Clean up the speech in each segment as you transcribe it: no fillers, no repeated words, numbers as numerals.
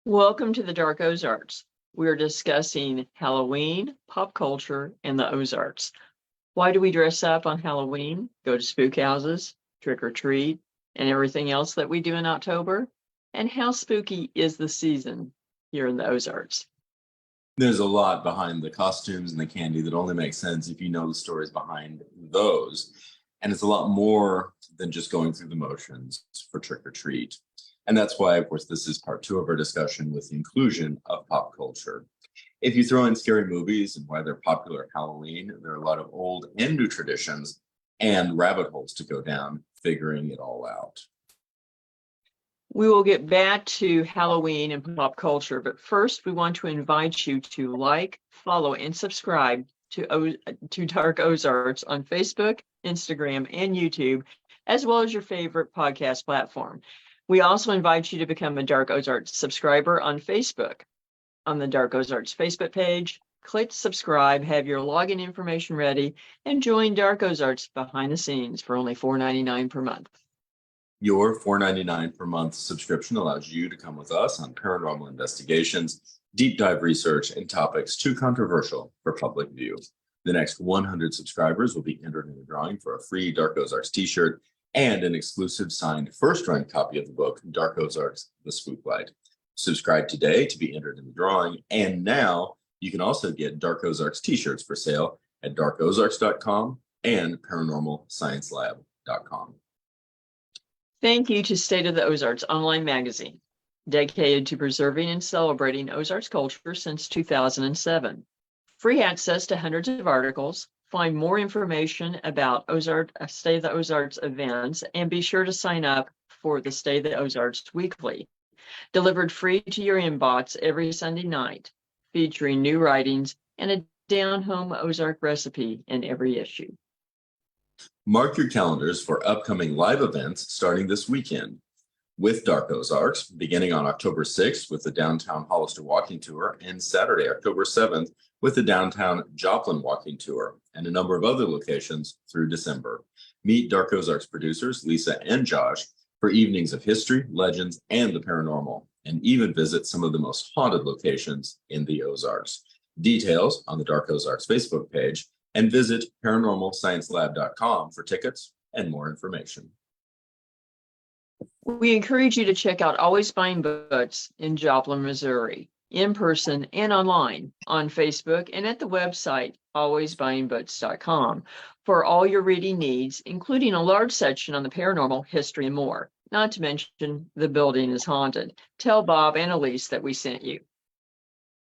Welcome to the Dark Ozarks. We're discussing Halloween, pop culture, and the Ozarks. Why do we dress up on Halloween, go to spook houses, trick or treat, and everything else that we do in October? And how spooky is the season here in the Ozarks? There's a lot behind the costumes and the candy that only makes sense if you know the stories behind those. And it's a lot more than just going through the motions for trick or treat. And that's why, of course, this is part two of our discussion with the inclusion of pop culture. If you throw in scary movies and why they're popular at Halloween, there are a lot of old and new traditions and rabbit holes to go down figuring it all out. We will get back to Halloween and pop culture, but first we want to invite you to like, follow, and subscribe to Dark Ozarks on Facebook, Instagram, and YouTube, as well as your favorite podcast platform. We also invite you to become a Dark Ozarks subscriber on Facebook. On the Dark Ozarks Facebook page, click subscribe, have your login information ready, and join Dark Ozarks behind the scenes for only $4.99 per month. Your $4.99 per month subscription allows you to come with us on paranormal investigations, deep dive research, and topics too controversial for public view. The next 100 subscribers will be entered in the drawing for a free Dark Ozarks t-shirt and an exclusive signed first-run copy of the book, Dark Ozarks, The Spooklight. Subscribe today to be entered in the drawing, and now you can also get Dark Ozarks t-shirts for sale at darkozarks.com and paranormalsciencelab.com. Thank you to State of the Ozarks online magazine, dedicated to preserving and celebrating Ozarks culture since 2007. Free access to hundreds of articles. Find more information about State of the Ozarks events, and be sure to sign up for the State of the Ozarks Weekly, delivered free to your inbox every Sunday night, featuring new writings and a down-home Ozark recipe in every issue. Mark your calendars for upcoming live events starting this weekend with Dark Ozarks, beginning on October 6th with the Downtown Hollister Walking Tour, and Saturday, October 7th with the Downtown Joplin Walking Tour, and a number of other locations through December. Meet Dark Ozarks producers Lisa and Josh for evenings of history, legends, and the paranormal, and even visit some of the most haunted locations in the Ozarks. Details on the Dark Ozarks Facebook page, and visit paranormalsciencelab.com for tickets and more information. We encourage you to check out Always Buying Books in Joplin, Missouri, in person and online, on Facebook and at the website alwaysbuyingbooks.com for all your reading needs, including a large section on the paranormal, history, and more. Not to mention the building is haunted. Tell Bob and Elise that we sent you.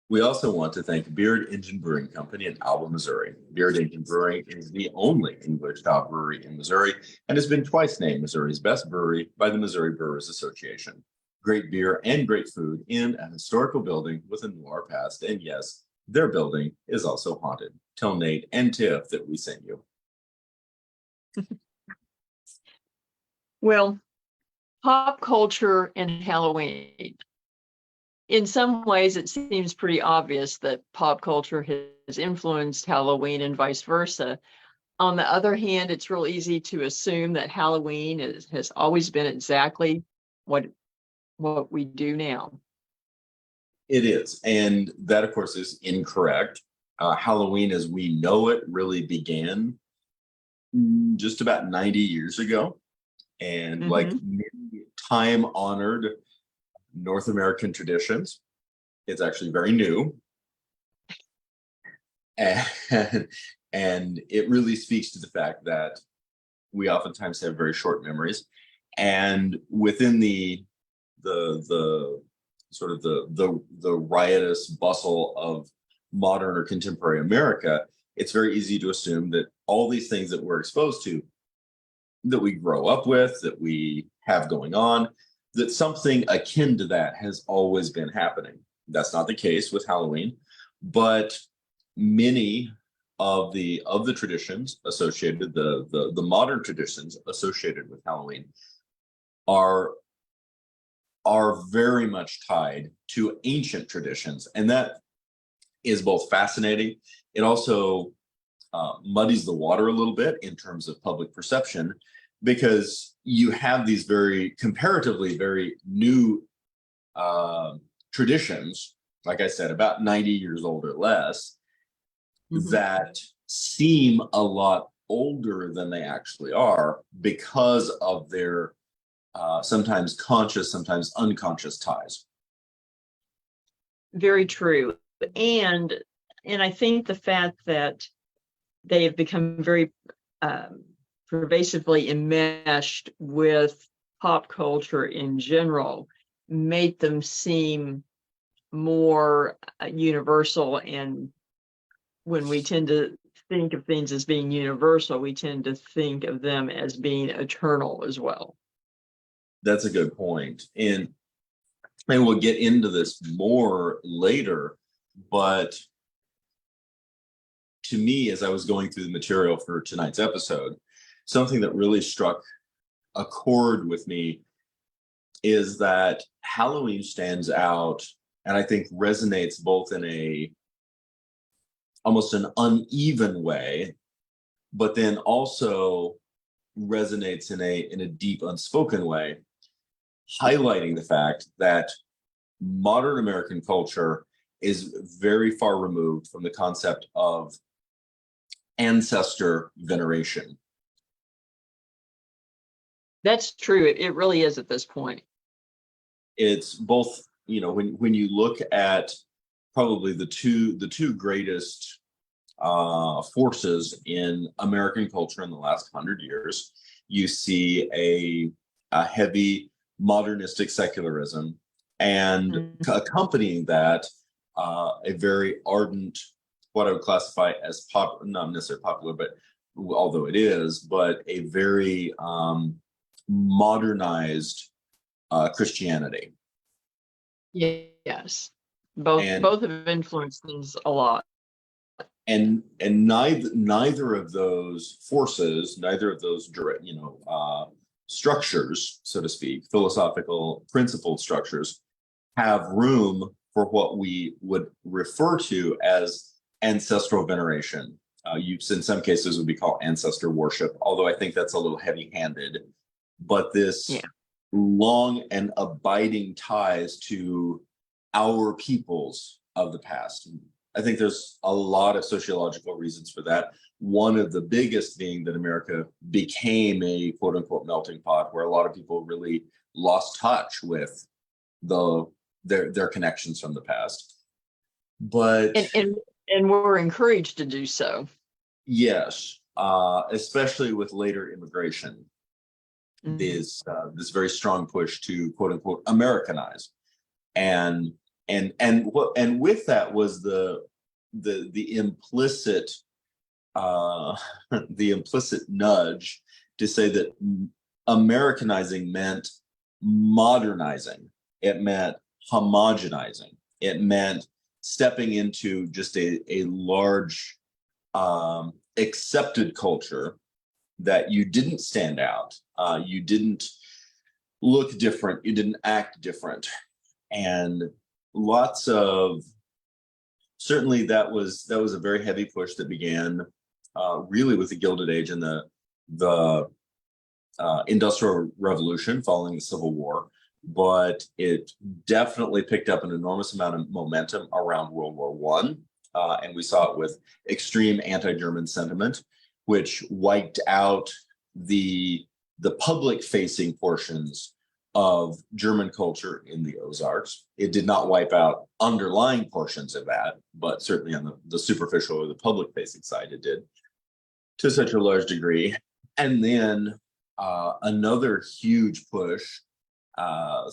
We also want to thank Beard Engine Brewing Company in Alba, Missouri. Beard Engine Brewing is the only English-style brewery in Missouri and has been twice named Missouri's best brewery by the Missouri Brewers Association. Great beer and great food in a historical building with a noir past. And yes, their building is also haunted. Tell Nate and Tiff that we sent you. Well, pop culture and Halloween. In some ways, it seems pretty obvious that pop culture has influenced Halloween and vice versa. On the other hand, it's real easy to assume that Halloween has always been exactly what we do now. It is. And that, of course, is incorrect. Halloween as we know it really began just about 90 years ago. And like many time-honored North American traditions, it's actually very new. And it really speaks to the fact that we oftentimes have very short memories. And within the sort of the riotous bustle of modern or contemporary America, it's very easy to assume that all these things that we're exposed to, that we grow up with, that we have going on, that something akin to that has always been happening. That's not the case with Halloween, but many of the traditions associated, the modern traditions associated with Halloween are very much tied to ancient traditions. And that is both fascinating. It also muddies the water a little bit in terms of public perception, because you have these comparatively very new traditions, like I said, about 90 years old or less, Mhm. that seem a lot older than they actually are because of their sometimes conscious, sometimes unconscious ties. Very true. And I think the fact that they have become very um, pervasively enmeshed with pop culture in general make them seem more universal. And when we tend to think of things as being universal, we tend to think of them as being eternal as well. That's a good point. And we'll get into this more later, but to me, as I was going through the material for tonight's episode, something that really struck a chord with me is that Halloween stands out and I think resonates both in a almost an uneven way, but then also resonates in a deep unspoken way, highlighting the fact that modern American culture is very far removed from the concept of ancestor veneration. That's true. It really is at this point. It's both, when you look at probably the two greatest forces in American culture in the last 100 years, you see a heavy modernistic secularism, and accompanying that, a very ardent, what I would classify as not necessarily popular, but although it is, but a very modernized Christianity. Yes. Both And both have influenced things a lot. and neither of those forces, neither of those direct, structures, so to speak, philosophical principled structures, have room for what we would refer to as ancestral veneration. In some cases would be called ancestor worship, although I think that's a little heavy-handed. But this long and abiding ties to our peoples of the past. I think there's a lot of sociological reasons for that. One of the biggest being that America became a quote unquote melting pot where a lot of people really lost touch with their connections from the past. But and we're encouraged to do so. yes, especially with later immigration, Mhm. this very strong push to quote unquote Americanize, and with that was the implicit the implicit nudge to say that Americanizing meant modernizing. It meant homogenizing. It meant stepping into just a large accepted culture that you didn't stand out, you didn't look different, you didn't act different, and lots of certainly that was a very heavy push that began really with the Gilded Age and the Industrial Revolution following the Civil War, but it definitely picked up an enormous amount of momentum around World War One, and we saw it with extreme anti-German sentiment, which wiped out the public-facing portions of German culture in the Ozarks. It did not wipe out underlying portions of that, but certainly on the superficial or the public-facing side, it did to such a large degree. And then another huge push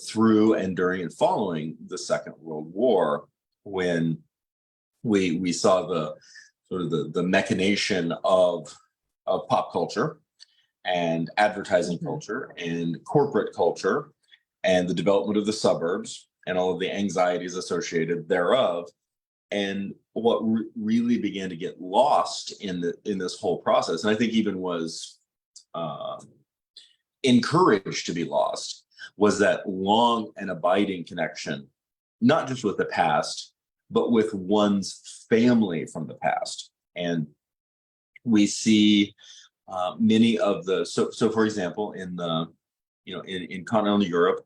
through and during and following the Second World War, when we saw the sort of the machination of pop culture and advertising culture and corporate culture and the development of the suburbs and all of the anxieties associated thereof. And what really began to get lost in this whole process, and I think even was encouraged to be lost, was that long and abiding connection, not just with the past, but with one's family from the past. And we see many of the so for example, in the in continental Europe,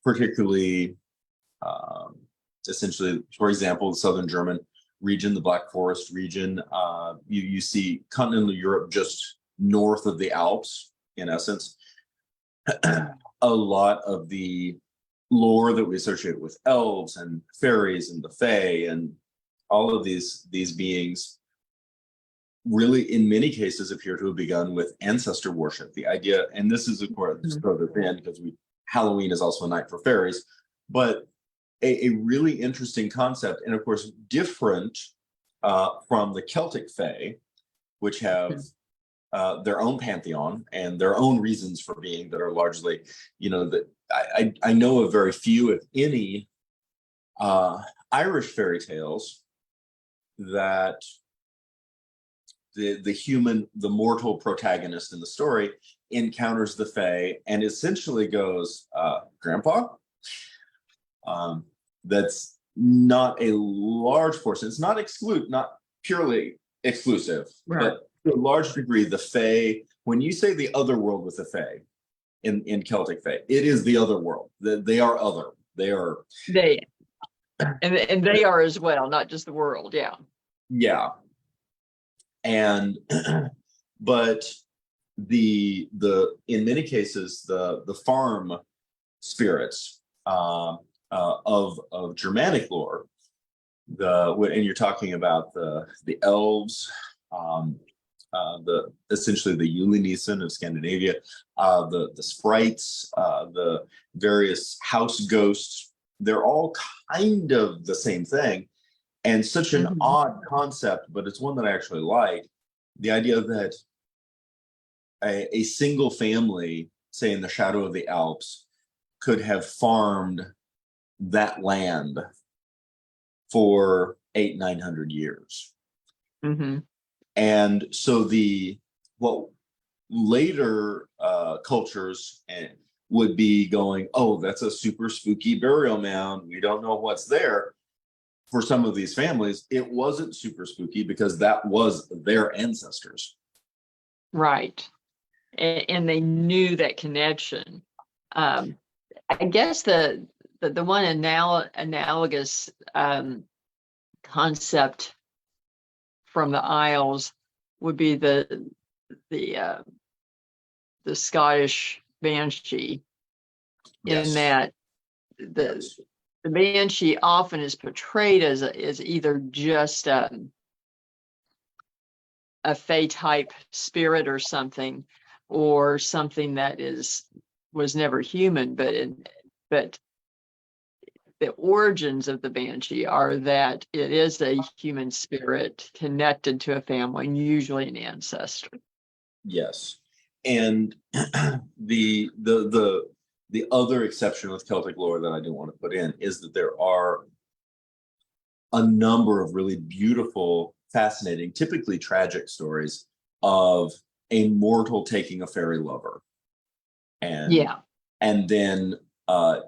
particularly Um, Essentially, for example, the southern German region, the Black Forest region, you see continental Europe just north of the Alps, in essence. A lot of the lore that we associate with elves and fairies and the fae and all of these beings really, in many cases, appear to have begun with ancestor worship. The idea, and this is of course just throw this in because Halloween is also a night for fairies, but a really interesting concept, and of course different from the Celtic fae, which have their own pantheon and their own reasons for being that are largely, that I know of very few, if any, Irish fairy tales that the mortal protagonist in the story encounters the fae and essentially goes, Grandpa? That's not a large portion. It's not purely exclusive, Right. but to a large degree, the fae, when you say the other world with the fae in Celtic fae, it is the other world. They are other. They are. And they are as well, not just the world. Yeah. Yeah. And but the in many cases the farm spirits of Germanic lore, and you're talking about the elves, essentially the Yulenisen of Scandinavia, the sprites, the various house ghosts, they're all kind of the same thing. And such an odd concept, but it's one that I actually like. The idea that a single family, say in the shadow of the Alps, could have farmed that land for 800-900 years. And so what later cultures would be going, oh, that's a super spooky burial mound. We don't know what's there. For some of these families, it wasn't super spooky because that was their ancestors. Right. And they knew that connection. I guess the one analogous concept from the Isles would be the Scottish banshee, in that the banshee often is portrayed as either just a fae type spirit or something that was never human, but the origins of the banshee are that it is a human spirit connected to a family, and usually an ancestor. Yes, and the other exception with Celtic lore that I do want to put in is that there are a number of really beautiful, fascinating, typically tragic stories of a mortal taking a fairy lover, and then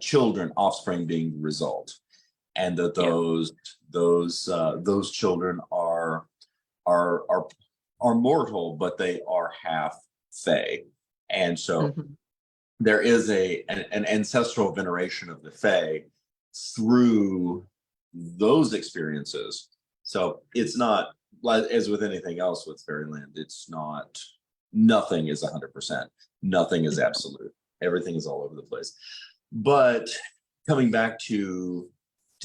children, offspring being the result, and that those children are mortal, but they are half fae, and so there is an ancestral veneration of the fae through those experiences. So it's not, as with anything else with fairyland, it's not, nothing is 100%, nothing is absolute, everything is all over the place. But coming back to,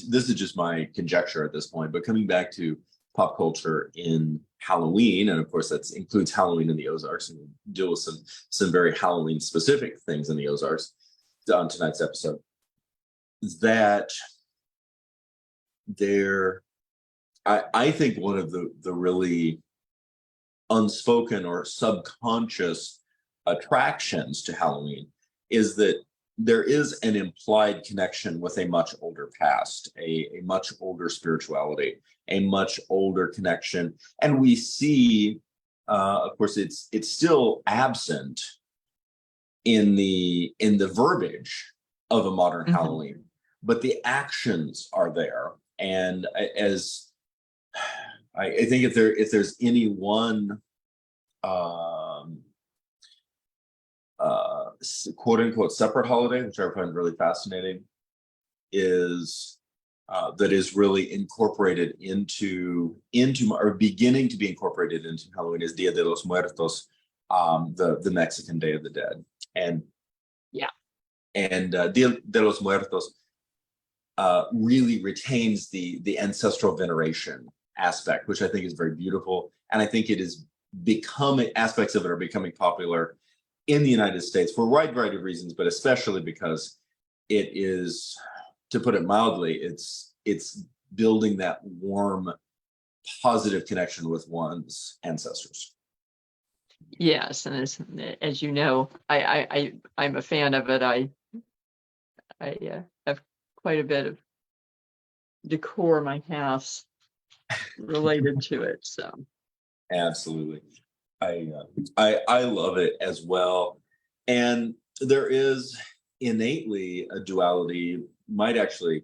this is just my conjecture at this point, but coming back to pop culture in Halloween, and of course that includes Halloween in the Ozarks, and we'll deal with some very Halloween specific things in the Ozarks on tonight's episode, that I think one of the really unspoken or subconscious attractions to Halloween is that there is an implied connection with a much older past, a much older spirituality, a much older connection. And we see, of course, it's still absent in the verbiage of a modern Halloween, but the actions are there. And as I think if there's any one quote unquote separate holiday, which I find really fascinating, that is really incorporated into or beginning to be incorporated into Halloween is Dia de los Muertos, the Mexican Day of the Dead, and Dia de los Muertos really retains the ancestral veneration aspect, which I think is very beautiful, and I think it is becoming aspects of it are becoming popular in the United States for a wide variety of reasons, but especially because it is, to put it mildly, it's building that warm, positive connection with one's ancestors. Yes, and as you know, I'm a fan of it. I have quite a bit of decor in my house related to it. So Absolutely, I love it as well, and there is innately a duality. Might actually,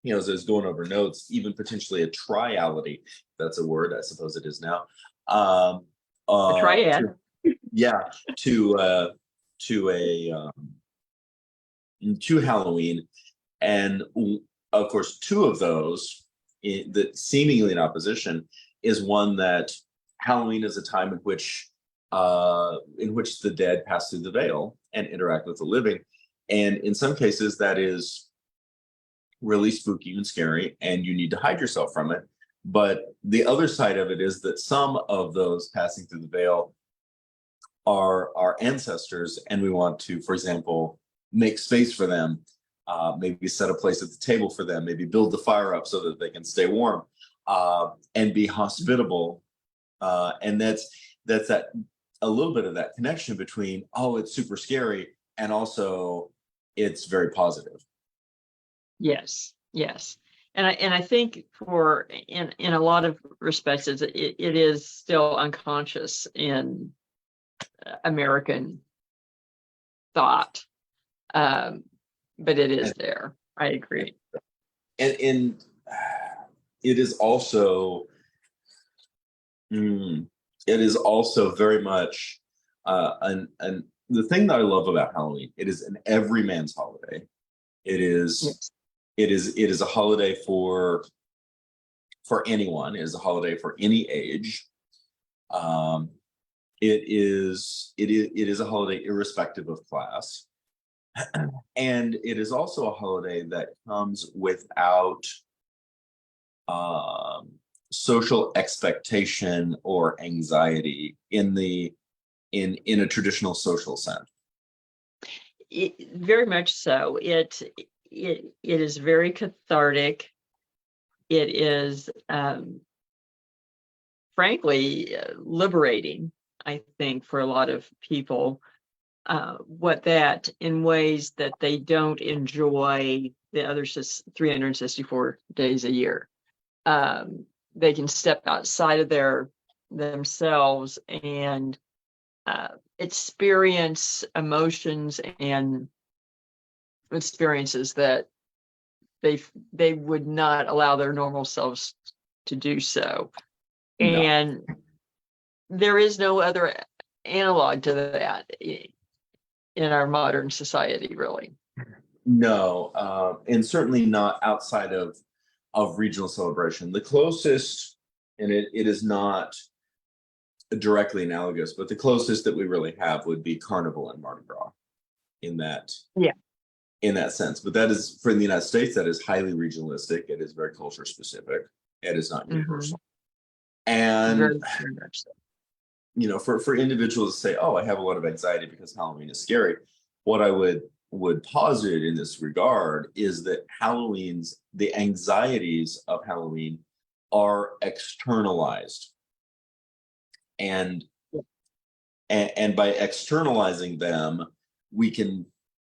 as I was going over notes, even potentially a triality. That's a word, I suppose it is now. a triad. To Halloween, and of course, two of those that seemingly in opposition is one that Halloween is a time in which the dead pass through the veil and interact with the living, and in some cases that is really spooky and scary, and you need to hide yourself from it. But the other side of it is that some of those passing through the veil are our ancestors, and we want to, for example, make space for them, maybe set a place at the table for them, maybe build the fire up so that they can stay warm, and be hospitable. And that's that a little bit of that connection between, oh, it's super scary, and also it's very positive. Yes, and I think in a lot of respects it is still unconscious in American thought, but it is there. I agree. And it is also very much the thing that I love about Halloween. It is an everyman's holiday. It is. Yes. It is a holiday for anyone. It is a holiday for any age. It is a holiday irrespective of class, and it is also a holiday that comes without social expectation or anxiety in a traditional social sense. Very much so. It is very cathartic. It is, frankly, liberating, I think, for a lot of people. What that in ways that they don't enjoy the other 364 days a year. They can step outside of themselves and experience emotions and experiences that they would not allow their normal selves to do so. No. And there is no other analog to that in our modern society, really. No, and certainly not outside of regional celebration. The closest, and it is not directly analogous, but the closest that we really have would be Carnival and Mardi Gras in that sense. But that is, for the United States, that is highly regionalistic. It is very culture specific. It is not universal. And Very much so. For individuals to say, oh, I have a lot of anxiety because Halloween is scary, what I would posit in this regard is that the anxieties of Halloween are externalized, and by externalizing them, we can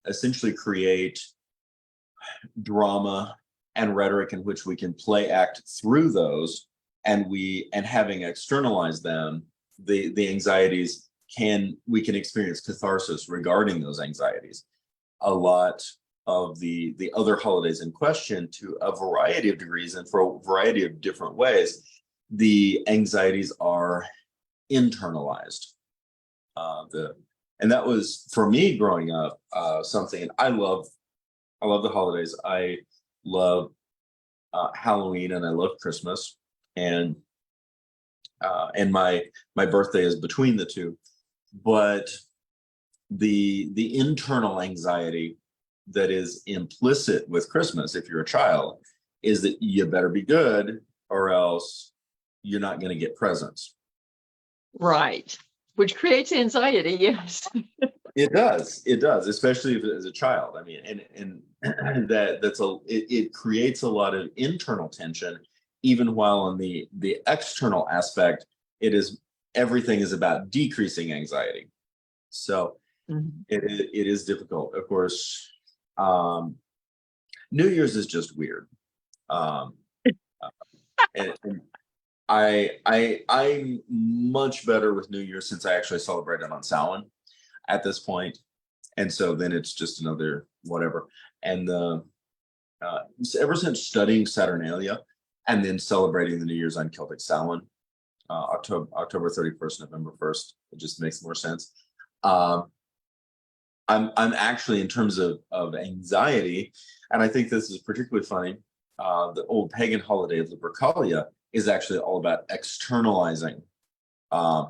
essentially create drama and rhetoric in which we can play act through those, and having externalized them, the anxieties we can experience catharsis regarding those anxieties. A lot of the other holidays in question, to a variety of degrees and for a variety of different ways, the anxieties are internalized. And that was, for me growing up, something, and I love I love the holidays. I love Halloween and I love Christmas, and my birthday is between the two. But the internal anxiety that is implicit with Christmas, if you're a child, is that you better be good or else you're not going to get presents. Right. Which creates anxiety, yes. It does, especially if, as a child. I mean, and it creates a lot of internal tension, even while on the external aspect, everything is about decreasing anxiety. So Mhm. it is difficult. Of course, New Year's is just weird. Um, and I'm much better with New Year's since I actually celebrate it on Samhain at this point, and so then it's just another whatever. And ever since studying Saturnalia and then celebrating the New Year's on Celtic Samhain, October 31st, November 1st, it just makes more sense. Um, I'm actually, in terms of anxiety, and I think this is particularly funny. The old pagan holiday of Lupercalia is actually all about externalizing uh,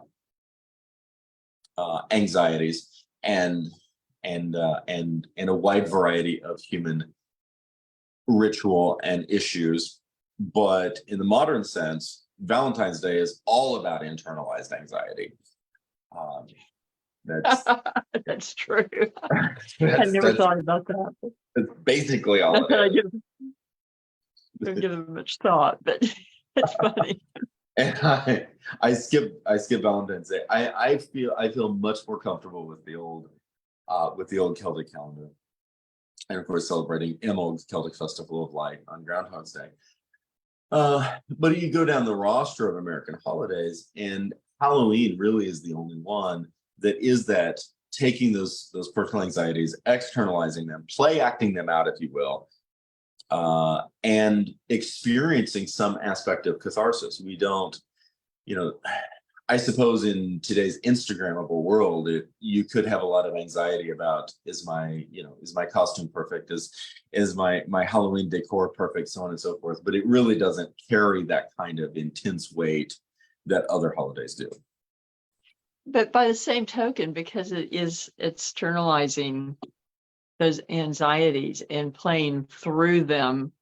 anxieties and a wide variety of human ritual and issues. But in the modern sense, Valentine's Day is all about internalized anxiety. Um, that's That's true. I that's never that's thought about that. that's basically all Not that I it don't is. give it much thought, but it's funny. And I skip Valentine's Day. I feel much more comfortable with the old Celtic calendar, and of course celebrating Imbolc's Celtic Festival of Light on Groundhog's Day. But you go down the roster of American holidays, and Halloween really is the only one that is that taking those personal anxieties, externalizing them, play acting them out, if you will, and experiencing some aspect of catharsis. We don't, you know, I suppose in today's Instagrammable world, you could have a lot of anxiety about is my costume perfect? Is my Halloween decor perfect? So on and so forth. But it really doesn't carry that kind of intense weight that other holidays do. But by the same token, because it is externalizing those anxieties and playing through them,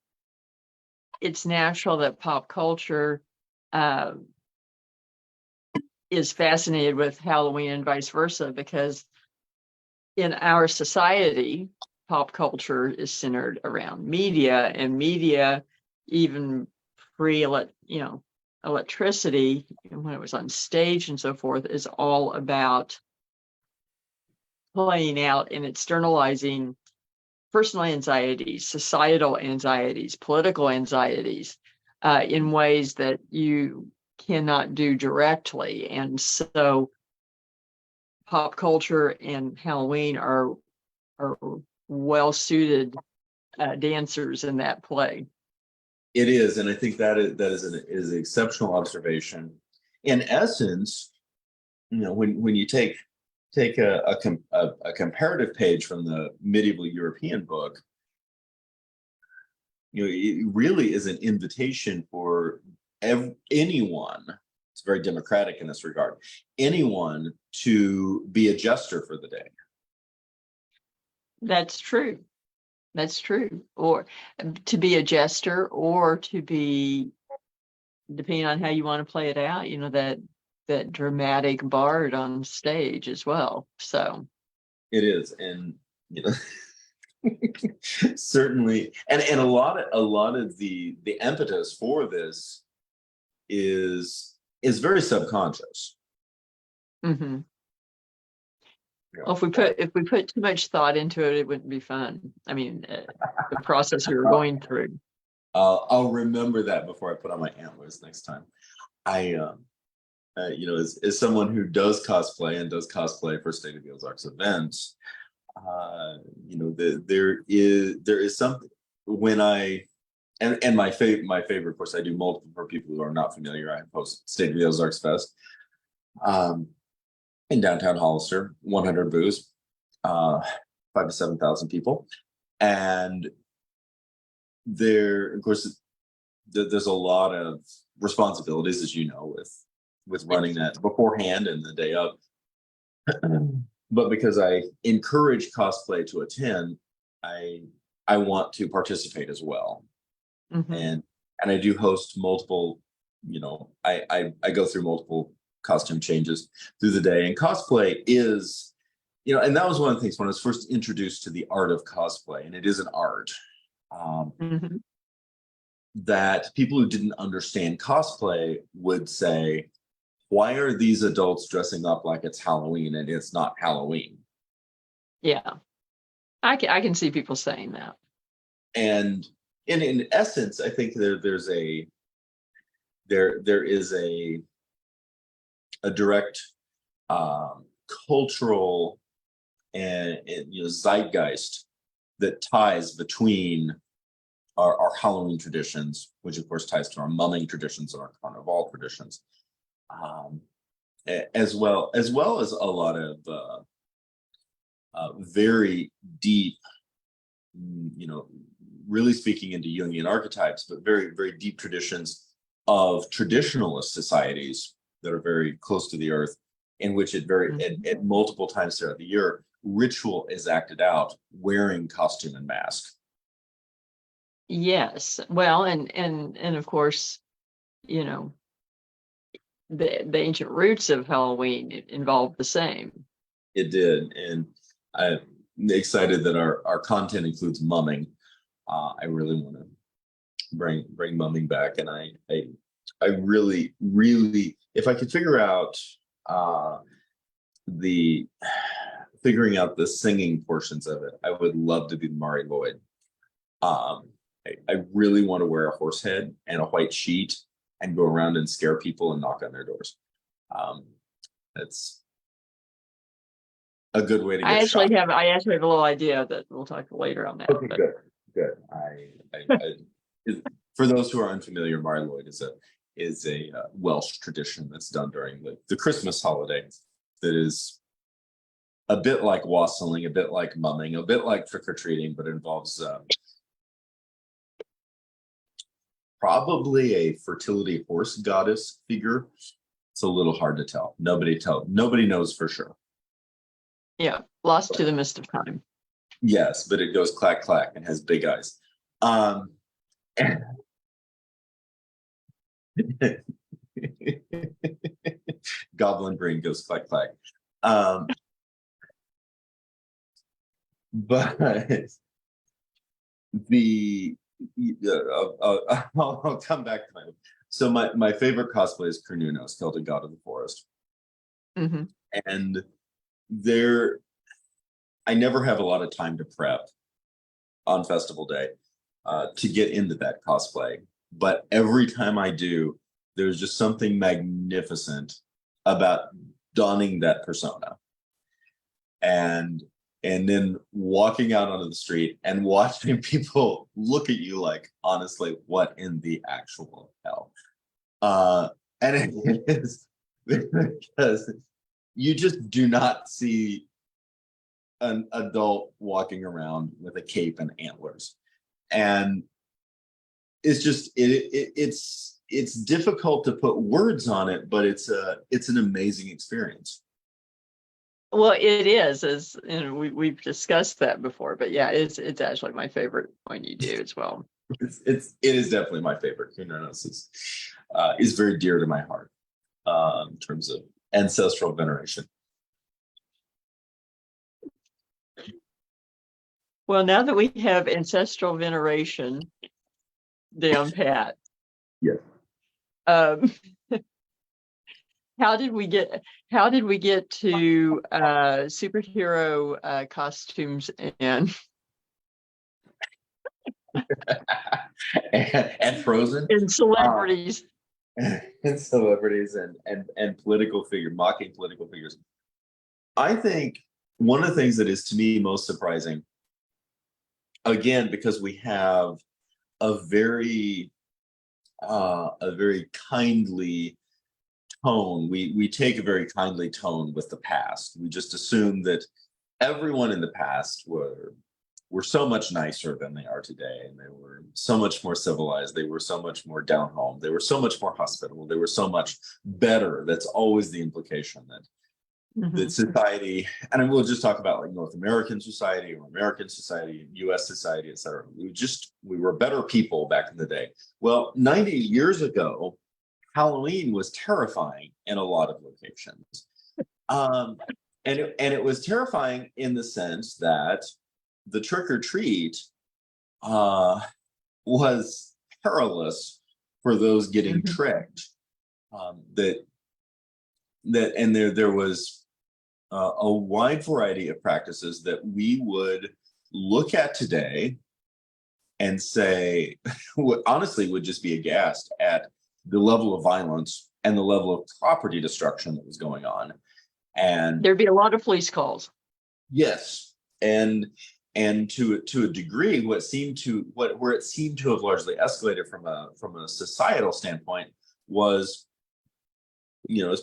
it's natural that pop culture uh, is fascinated with Halloween and vice versa, because in our society, pop culture is centered around media, and media, even pre electricity, when it was on stage and so forth, is all about playing out and externalizing personal anxieties, societal anxieties, political anxieties, in ways that you cannot do directly. And so pop culture and Halloween are well suited dancers in that play. It is, and I think that is an exceptional observation. In essence, when you take a comparative page from the medieval European book, it really is an invitation for anyone. It's very democratic in this regard. Anyone to be a jester for the day. That's true. That's true. Or to be a jester, or to be, depending on how you want to play it out, that dramatic bard on stage as well. So It is, and certainly, and a lot of the impetus for this is very subconscious. mm-hmm. Yeah. Well, if we put too much thought into it, it wouldn't be fun. I mean, the process we were going through. I'll remember that before I put on my antlers next time. I as someone who does cosplay and does cosplay for State of the Ozarks events, there is something when I and my favorite, of course, I do multiple for people who are not familiar. I host State of the Ozarks Fest in downtown Hollister, 100 booths, 5,000 to 7,000 people, And there, of course, there's a lot of responsibilities, as you know, with running that beforehand and the day of. But because I encourage cosplay to attend, I want to participate as well. Mhm. And I do host multiple, I go through multiple costume changes through the day. And cosplay is, and that was one of the things when I was first introduced to the art of cosplay, and it is an art. Mhm. That people who didn't understand cosplay would say, why are these adults dressing up like it's Halloween and it's not Halloween? Yeah, I can see people saying that. And in essence, I think there is a direct cultural and zeitgeist that ties between our Halloween traditions, which of course ties to our mumming traditions and our carnival traditions, as well as a lot of very deep, really speaking into Jungian archetypes, but very, very deep traditions of traditionalist societies that are very close to the earth, in which at multiple times throughout the year, ritual is acted out wearing costume and mask. Yes. Well, and of course, you know, the ancient roots of Halloween involved the same. It did, and I'm excited that our content includes mumming. I really want to bring mumming back, and I really, really, if I could figure out the figuring out the singing portions of it, I would love to be Mari Lloyd. I really want to wear a horse head and a white sheet and go around and scare people and knock on their doors. That's a good way to get shot. I actually have a little idea that we'll talk later on that. Okay, good. For those who are unfamiliar, Mari Lloyd is a Welsh tradition that's done during the Christmas holiday that is a bit like wassailing, a bit like mumming, a bit like trick-or-treating, but involves probably a fertility horse goddess figure. It's a little hard to tell. Nobody knows for sure. Yeah, lost to the mist of time. Yes, but it goes clack clack and has big eyes. Goblin brain goes clack clack. But I'll come back to so my favorite cosplay is Cernunnos, Celtic god of the forest. Mm-hmm. And I never have a lot of time to prep on festival day to get into that cosplay. But every time I do, there's just something magnificent about donning that persona. And then walking out onto the street and watching people look at you like, honestly, what in the actual hell? And it is because you just do not see an adult walking around with a cape and antlers. And it's just it's difficult to put words on it, but it's an amazing experience. Well, it is, as we've discussed that before, but yeah, it's actually my favorite one you do as well. It is definitely my favorite. Cernunnos is very dear to my heart in terms of ancestral veneration. Well, now that we have ancestral veneration down pat, yeah. How did we get to superhero costumes and and Frozen and celebrities and celebrities and mocking political figures? I think one of the things that is to me most surprising, again, because we have a very kindly tone. We take a very kindly tone with the past. We just assume that everyone in the past were so much nicer than they are today, and they were so much more civilized. They were so much more down home. They were so much more hospitable. They were so much better. That's always the implication that society, and we'll just talk about like North American society or American society, US society, et cetera. We were better people back in the day. Well, 90 years ago, Halloween was terrifying in a lot of locations. And it was terrifying in the sense that the trick or treat was perilous for those getting tricked. And there was a wide variety of practices that we would look at today and say, honestly, would just be aghast at the level of violence and the level of property destruction that was going on. And there'd be a lot of police calls. Yes, and to a degree, where it seemed to have largely escalated from a societal standpoint was,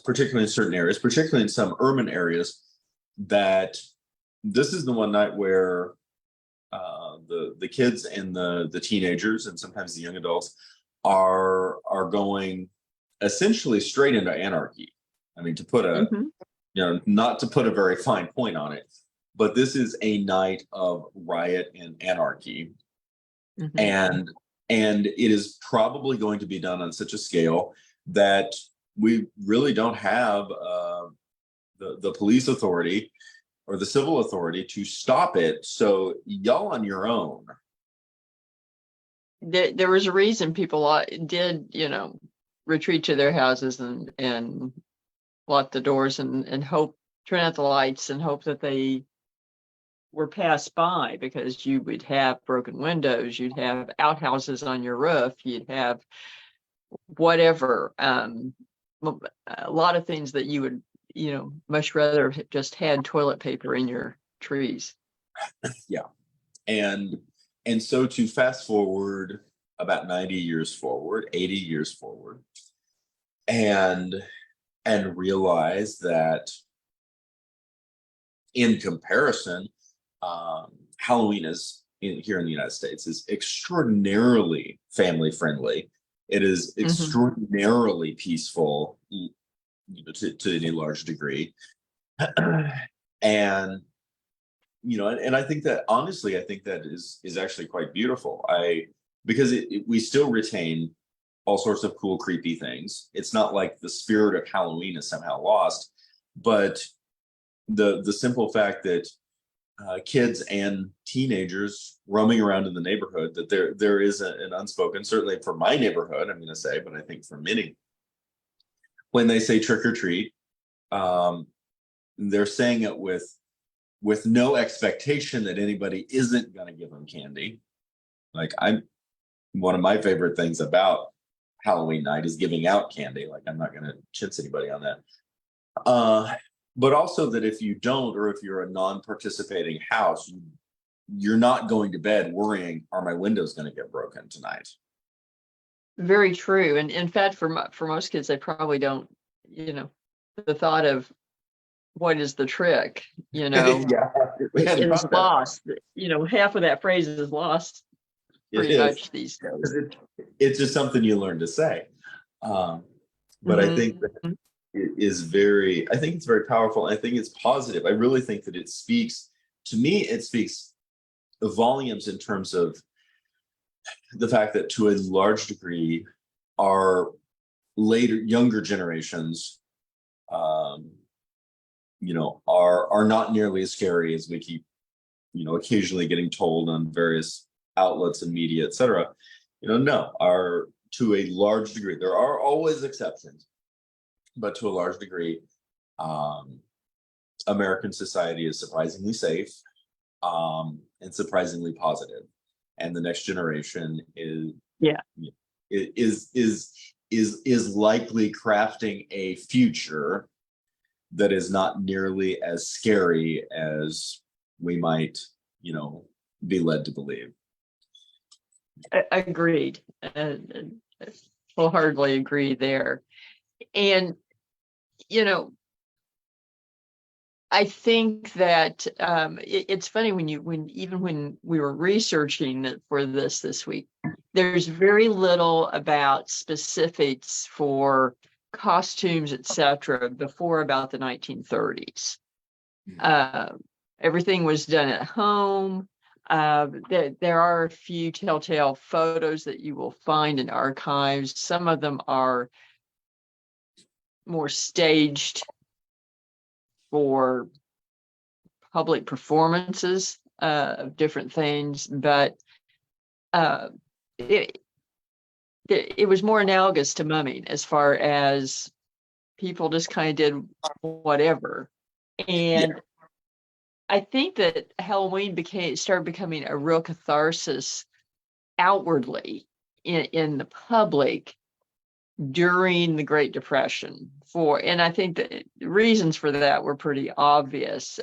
particularly in certain areas, particularly in some urban areas, that this is the one night where the kids and the teenagers and sometimes the young adults are going essentially straight into anarchy. I mean, to put not to put a very fine point on it, but this is a night of riot and anarchy. And it is probably going to be done on such a scale that we really don't have the police authority or the civil authority to stop it. So y'all on your own. There was a reason people did, retreat to their houses and lock the doors and hope, turn out the lights and hope that they were passed by, because you would have broken windows, you'd have outhouses on your roof, you'd have whatever, a lot of things that you would, much rather have just had toilet paper in your trees. Yeah. And so to fast forward about 90 years forward, 80 years forward, and realize that in comparison, Halloween here in the United States is extraordinarily family friendly. It is extraordinarily peaceful, to any large degree. And I think that, honestly, I think that is actually quite beautiful. Because we still retain all sorts of cool, creepy things. It's not like the spirit of Halloween is somehow lost, but the simple fact that kids and teenagers roaming around in the neighborhood, that there is an unspoken, certainly for my neighborhood, I'm going to say, but I think for many, when they say trick or treat, they're saying it with no expectation that anybody isn't going to give them candy. Like, one of my favorite things about Halloween night is giving out candy. Like, I'm not going to chintz anybody on that. But also that if you don't, or if you're a non-participating house, you're not going to bed worrying, are my windows going to get broken tonight? Very true. And in fact, for most kids, they probably don't, the thought of what is the trick, Yeah, is lost. Half of that phrase is lost pretty much these days. It's just something you learn to say. But I think that it's very powerful. I think it's positive. I really think that it speaks volumes in terms of the fact that, to a large degree, our younger generations, are not nearly as scary as we keep, occasionally getting told on various outlets and media, et cetera. To a large degree, there are always exceptions, but to a large degree, American society is surprisingly safe, and surprisingly positive. And the next generation is likely crafting a future that is not nearly as scary as we might, be led to believe. Agreed. Wholeheartedly agree there. And, I think that it's funny when we were researching for this week, there's very little about specifics for costumes, etc., before about the 1930s. Everything was done at home. There are a few telltale photos that you will find in archives. Some of them are more staged for public performances of different things, but it was more analogous to mumming as far as people just kind of did whatever. And Yeah. I think that Halloween started becoming a real catharsis outwardly in the public during the Great Depression. And I think that the reasons for that were pretty obvious.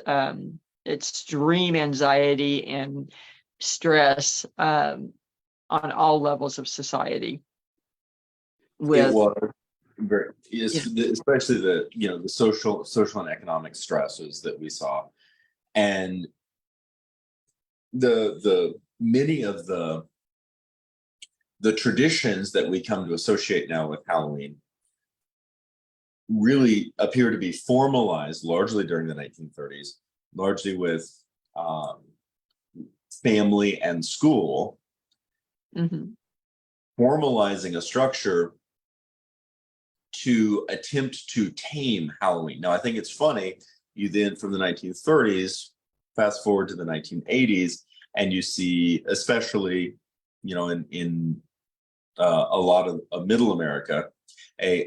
Extreme anxiety and stress on all levels of society. It With was very, you know, especially the social and economic stresses that we saw, and the many of the traditions that we come to associate now with Halloween really appear to be formalized largely during the 1930s, largely with um, family and school mhm. formalizing a structure to attempt to tame Halloween. Now, I think it's funny, you then from the 1930s, fast forward to the 1980s, and you see, especially, in a lot of middle America,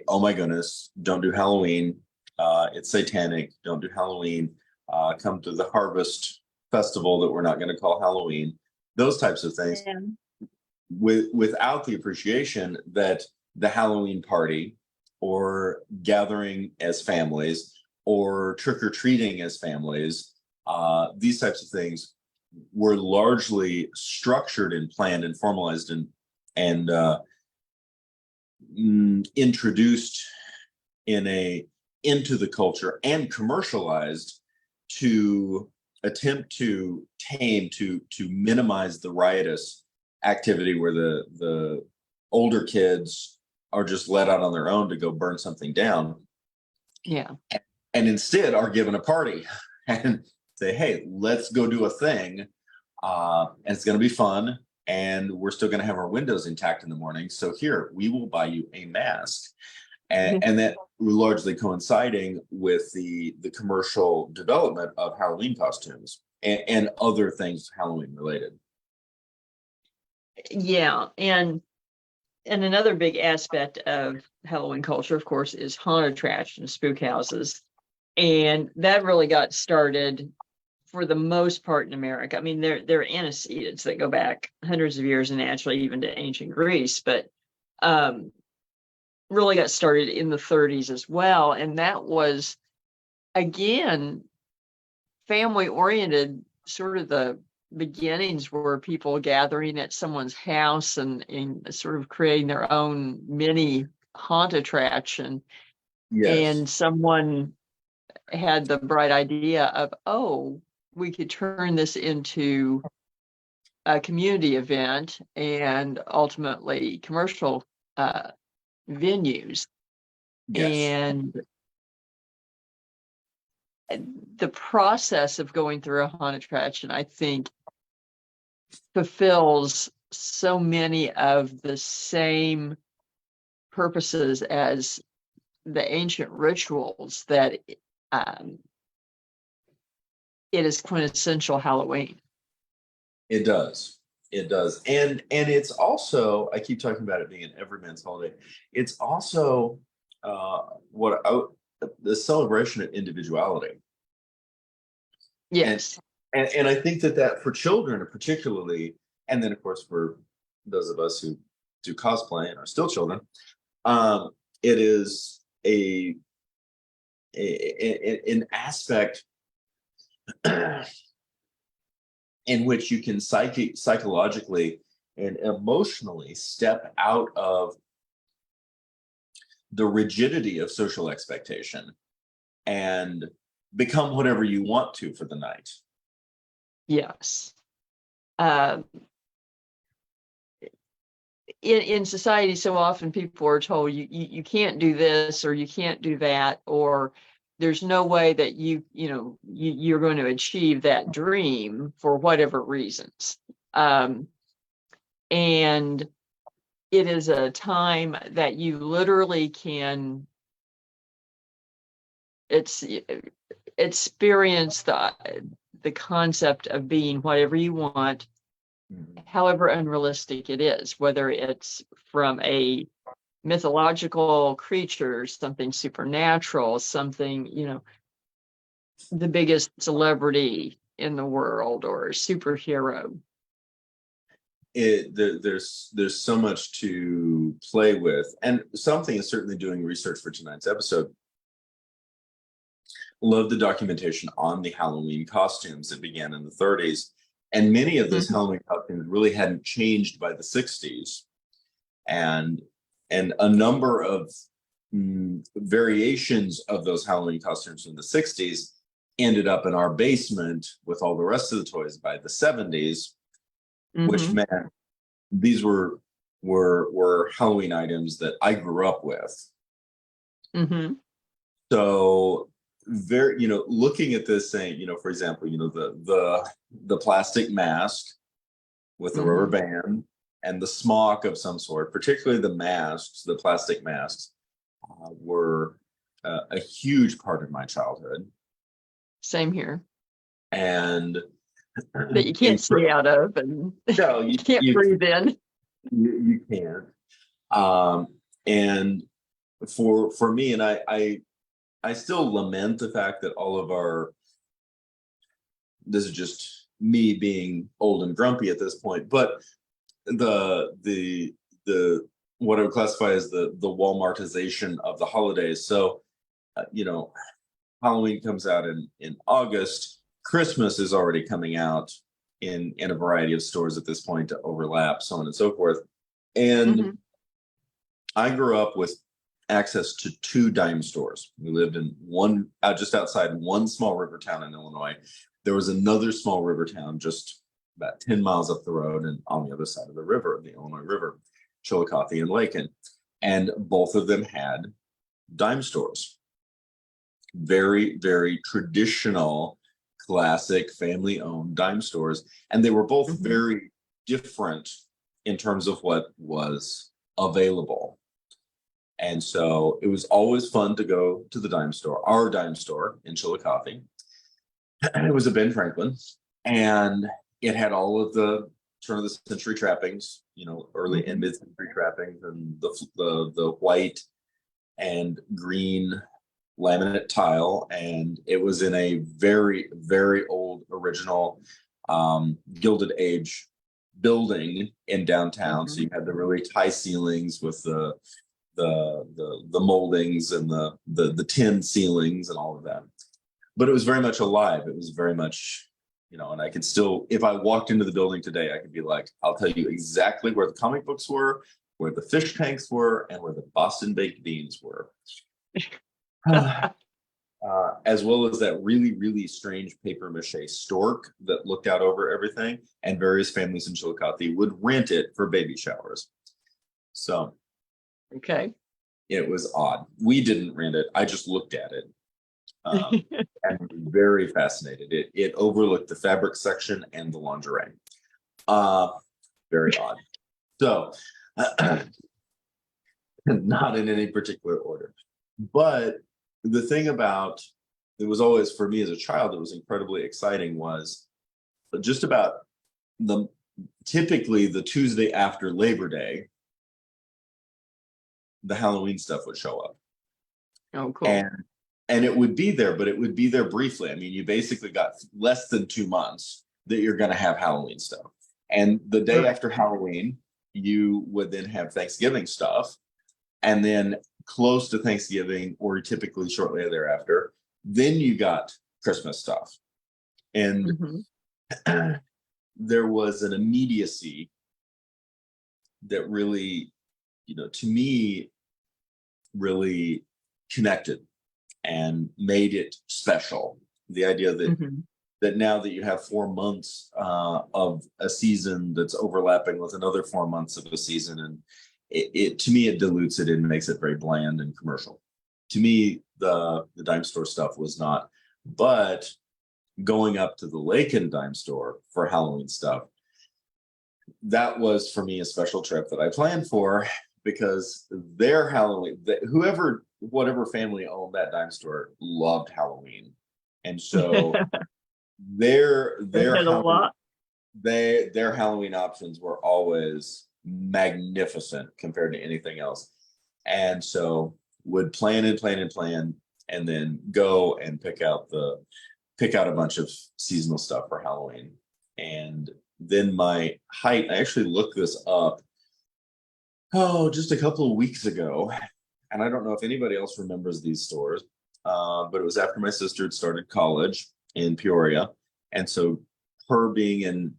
oh my goodness, don't do Halloween. It's satanic. Don't do Halloween. Come to the harvest festival that we're not going to call Halloween. Those types of things, Yeah. without the appreciation that the Halloween party or gathering as families or trick-or-treating as families, these types of things were largely structured and planned and formalized and introduced into the culture and commercialized to attempt to tame, to minimize the riotous activity where the older kids are just let out on their own to go burn something down, Yeah. and instead are given a party and say, hey, let's go do a thing, and it's going to be fun, and we're still going to have our windows intact in the morning, so here, we will buy you a mask. And that largely coinciding with the commercial development of Halloween costumes and other things Halloween related. Yeah. And another big aspect of Halloween culture, of course, is haunted attractions, spook houses. And that really got started for the most part in America. I mean, there are antecedents that go back hundreds of years and actually even to ancient Greece, but really got started in the 30s as well. And that was, again, family oriented, sort of the beginnings were people gathering at someone's house and sort of creating their own mini haunt attraction. Yes. And someone had the bright idea of, oh, we could turn this into a community event and ultimately commercial venues. Yes. And the process of going through a haunted attraction, I think, fulfills so many of the same purposes as the ancient rituals that um, it is quintessential Halloween. It does. It does. And it's also, I keep talking about it being an everyman's holiday. It's also what the celebration of individuality. And Yes. and I think that for children particularly, and then of course for those of us who do cosplay and are still children, it is an aspect in which you can psychologically and emotionally step out of the rigidity of social expectation and become whatever you want to for the night. Yes. Uh, in society, so often people are told you can't do this or you can't do that, or there's no way that you're going to achieve that dream for whatever reasons. And it is a time that you literally can experience the concept of being whatever you want, however unrealistic it is, whether it's from a mythological creature, something supernatural, something, the biggest celebrity in the world or a superhero. There's so much to play with, and something is certainly doing research for tonight's episode. Love the documentation on the Halloween costumes that began in the 30s, and many of those Halloween costumes really hadn't changed by the 60s, and a number of variations of those Halloween costumes from the 60s ended up in our basement with all the rest of the toys by the 70s. Which meant these were Halloween items that I grew up with. So looking at this saying, for example, the plastic mask with the rubber band and the smock of some sort, particularly the masks, the plastic masks, were a huge part of my childhood. Same here. And that you can't stay out of, and no, you can't breathe in. You can't. And for me, and I still lament the fact that all of our, this is just me being old and grumpy at this point, but the what I would classify as the Walmartization of the holidays. So, Halloween comes out in August. Christmas is already coming out in a variety of stores at this point to overlap, so on and so forth. And I grew up with access to 2 dime stores. We lived in one just outside one small river town in Illinois. There was another small river town just about 10 miles up the road and on the other side of the river, the Illinois River, Chillicothe and Lakin. And both of them had dime stores. Very, very traditional, classic, family-owned dime stores. And they were both very different in terms of what was available. And so it was always fun to go to the dime store, our dime store in Chillicothe. And it was a Ben Franklin. And it had all of the turn of the century trappings, early and mid-century trappings, and the white and green laminate tile, and it was in a very, very old original Gilded Age building in downtown. So you had the really high ceilings with the moldings and the tin ceilings and all of that. But it was very much alive. It was very much, and I could still, if I walked into the building today, I could be like, I'll tell you exactly where the comic books were, where the fish tanks were, and where the Boston baked beans were. As well as that really, really strange paper mache stork that looked out over everything, and various families in Chillicothe would rent it for baby showers. So, okay, it was odd. We didn't rent it. I just looked at it, and was very fascinated. It overlooked the fabric section and the lingerie. Very odd. So, not in any particular order, but the thing about it was always, for me as a child, it was incredibly exciting, was just about typically the Tuesday after Labor Day, the Halloween stuff would show up. Oh, cool. And it would be there, but it would be there briefly. I mean, you basically got less than 2 months that you're going to have Halloween stuff. And the day after Halloween, you would then have Thanksgiving stuff. And then close to Thanksgiving, or typically shortly thereafter, then you got Christmas stuff. And there was an immediacy that really, to me, really connected and made it special. The idea that Mhm. that now that you have 4 months of a season that's overlapping with another 4 months of a season, and it to me it dilutes it and makes it very bland and commercial. To me, the dime store stuff was not, but going up to the Lake and Dime store for Halloween stuff, that was for me a special trip that I planned for, because their Halloween, whatever family owned that dime store loved Halloween, and so They their had a Halloween lot. their Halloween options were always magnificent compared to anything else, and so would plan and plan and plan, and then go and pick out a bunch of seasonal stuff for Halloween. And then my height, I actually looked this up, just a couple of weeks ago. And I don't know if anybody else remembers these stores, but it was after my sister had started college in Peoria. And so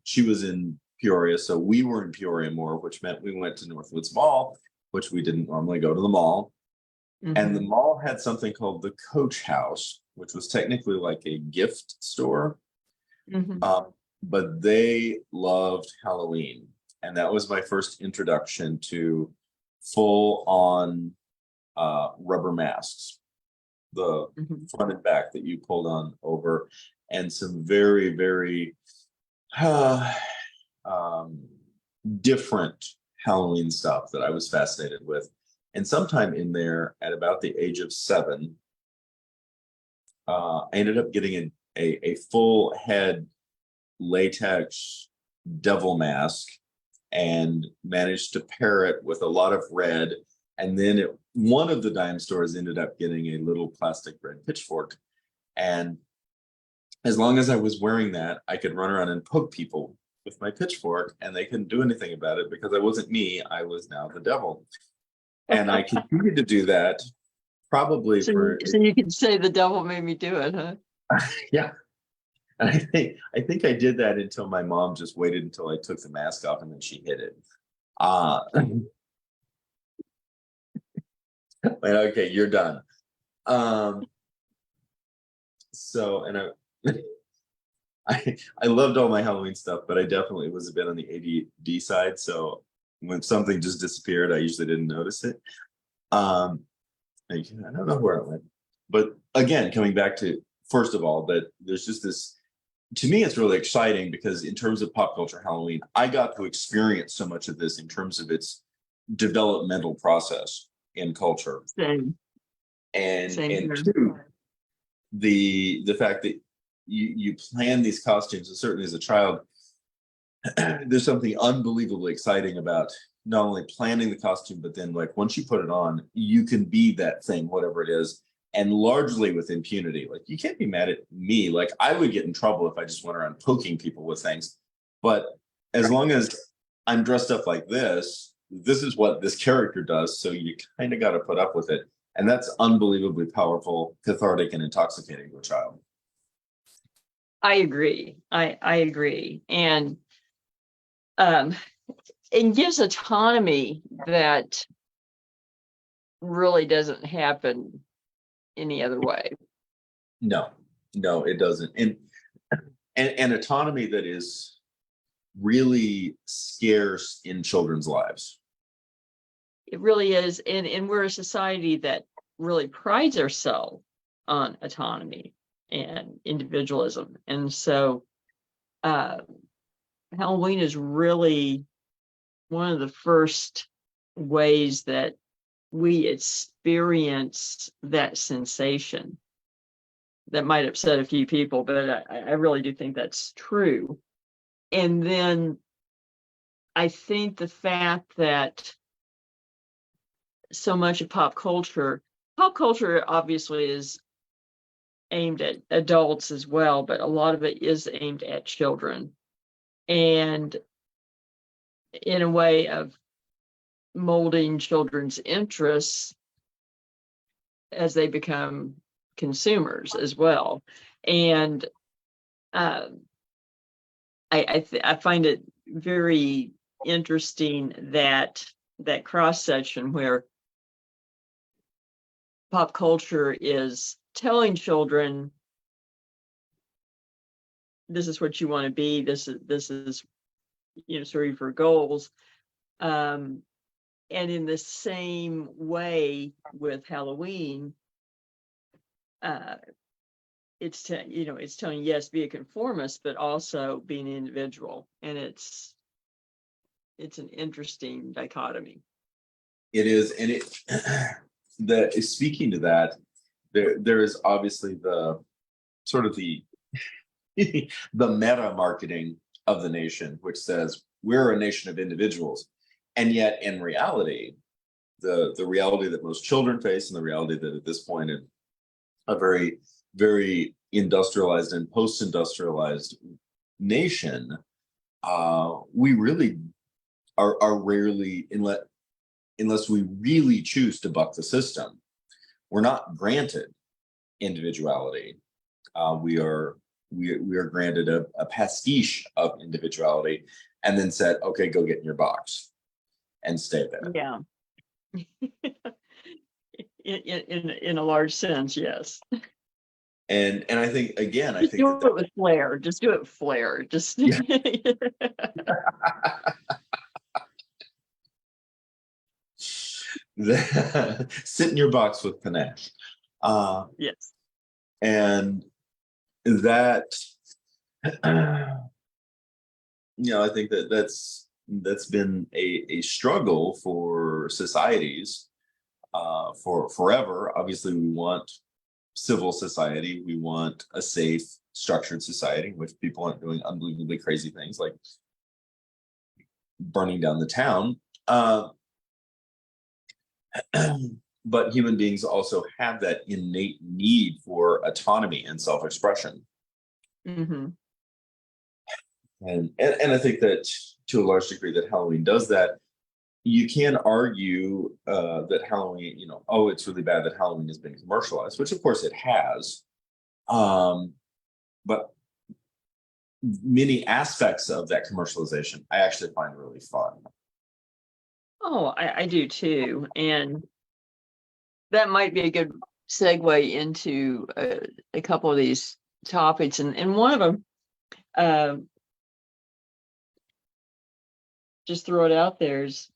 she was in Peoria, so we were in Peoria more, which meant we went to Northwoods Mall, which we didn't normally go to the mall. And the Mhm. mall had something called the Coach House, which was technically like a gift store. Mhm. But they loved Halloween. And that was my first introduction to full on rubber masks, the Mhm. front and back that you pulled on over, and some very, very uh, um, different Halloween stuff that I was fascinated with. And sometime in there, at about the age of 7, I ended up getting a full head latex devil mask, and managed to pair it with a lot of red. And then one of the dime stores ended up getting a little plastic red pitchfork. And as long as I was wearing that, I could run around and poke people with my pitchfork, and they couldn't do anything about it because I wasn't me. I was now the devil. And I continued to do that probably for, So you could say the devil made me do it, huh? yeah. And I think I did that until my mom just waited until I took the mask off, and then she hid it. Like, okay, you're done. Um, so, and I loved all my Halloween stuff, but I definitely was a bit on the ADD side. So when something just disappeared, I usually didn't notice it. Um, I don't know where it went, but again, coming back to, first of all, that there's just this. To me, it's really exciting because in terms of pop culture Halloween, I got to experience so much of this in terms of its developmental process in culture, Same. Same and here. two, the fact that you plan these costumes, and certainly as a child, there's something unbelievably exciting about not only planning the costume, but then like once you put it on, you can be that thing, whatever it is, and largely with impunity. Like you can't be mad at me. Like I would get in trouble if I just went around poking people with things. But as long as I'm dressed up like this is what this character does. So you kind of got to put up with it. And that's unbelievably powerful, cathartic, and intoxicating to a child. I agree. I agree. And um it gives autonomy that really doesn't happen any other way. No, no, it doesn't. And autonomy that is really scarce in children's lives. It really is. And we're a society that really prides ourselves on autonomy and individualism. And so uh, Halloween is really one of the first ways that we experience that sensation. That might upset a few people, but I really do think that's true. And then I think the fact that so much of pop culture obviously is aimed at adults as well, but a lot of it is aimed at children. And in a way of molding children's interests as they become consumers as well. And um, I find it very interesting that cross section where pop culture is telling children, this is what you want to be, this is sort of your goals. And in the same way with Halloween, it's telling, yes, be a conformist, but also be an individual. And it's an interesting dichotomy. It is, and that is speaking to that. There is obviously the sort of the the meta marketing of the nation, which says we're a nation of individuals, and yet in reality, the reality that most children face, and the reality that at this point in a very, very industrialized and post-industrialized nation, we really are rarely, unless we really choose to buck the system, we're not granted individuality. We are granted a pastiche of individuality, and then said, okay, go get in your box and stay there. Yeah. in a large sense, yes. And I think, again, I think do it with flair. Just do it with flair. Just yeah. Sit in your box with panache. Yes. And that, I think that's been a struggle for societies for forever. Obviously, we want civil society. We want a safe, structured society in which people aren't doing unbelievably crazy things like burning down the town. But human beings also have that innate need for autonomy and self-expression. Mm-hmm. And I think that to a large degree that Halloween does that. You can argue that Halloween, it's really bad that Halloween has been commercialized, which of course it has. But many aspects of that commercialization I actually find really fun. Oh, I do too. And that might be a good segue into a couple of these topics. And one of them, just throw it out there, is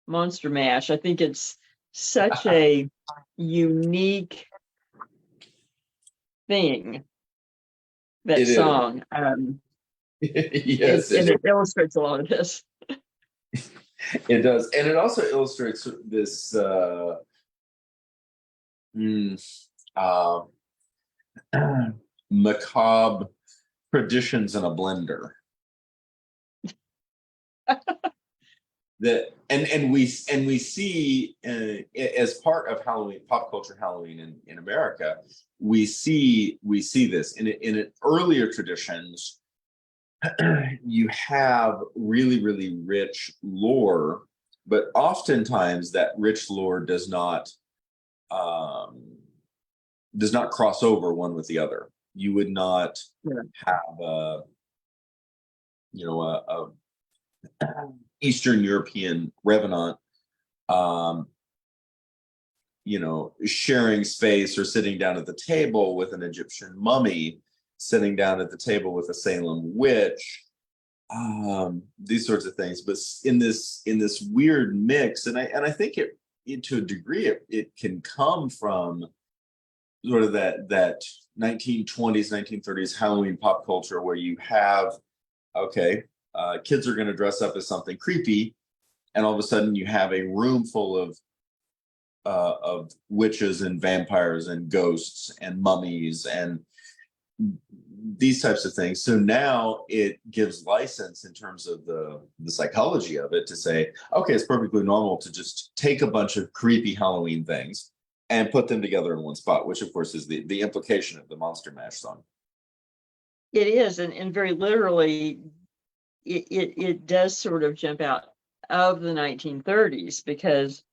Monster Mash. I think it's such a unique thing, that It song. Yes, it illustrates a lot of this. It does. And it also illustrates this macabre traditions in a blender. And we see as part of Halloween, pop culture Halloween in America, we see this in earlier traditions. You have really, really rich lore, but oftentimes that rich lore does not cross over one with the other. You would not have a Eastern European revenant, sharing space or sitting down at the table with an Egyptian mummy, sitting down at the table with a Salem witch, these sorts of things. But in this weird mix, and I think it to a degree it can come from sort of that 1920s, 1930s Halloween pop culture, where you have, kids are going to dress up as something creepy, and all of a sudden you have a room full of witches and vampires and ghosts and mummies and these types of things. So now it gives license in terms of the psychology of it to say, okay, it's perfectly normal to just take a bunch of creepy Halloween things and put them together in one spot, which of course is the implication of the Monster Mash song. It is, and very literally, it does sort of jump out of the 1930s, because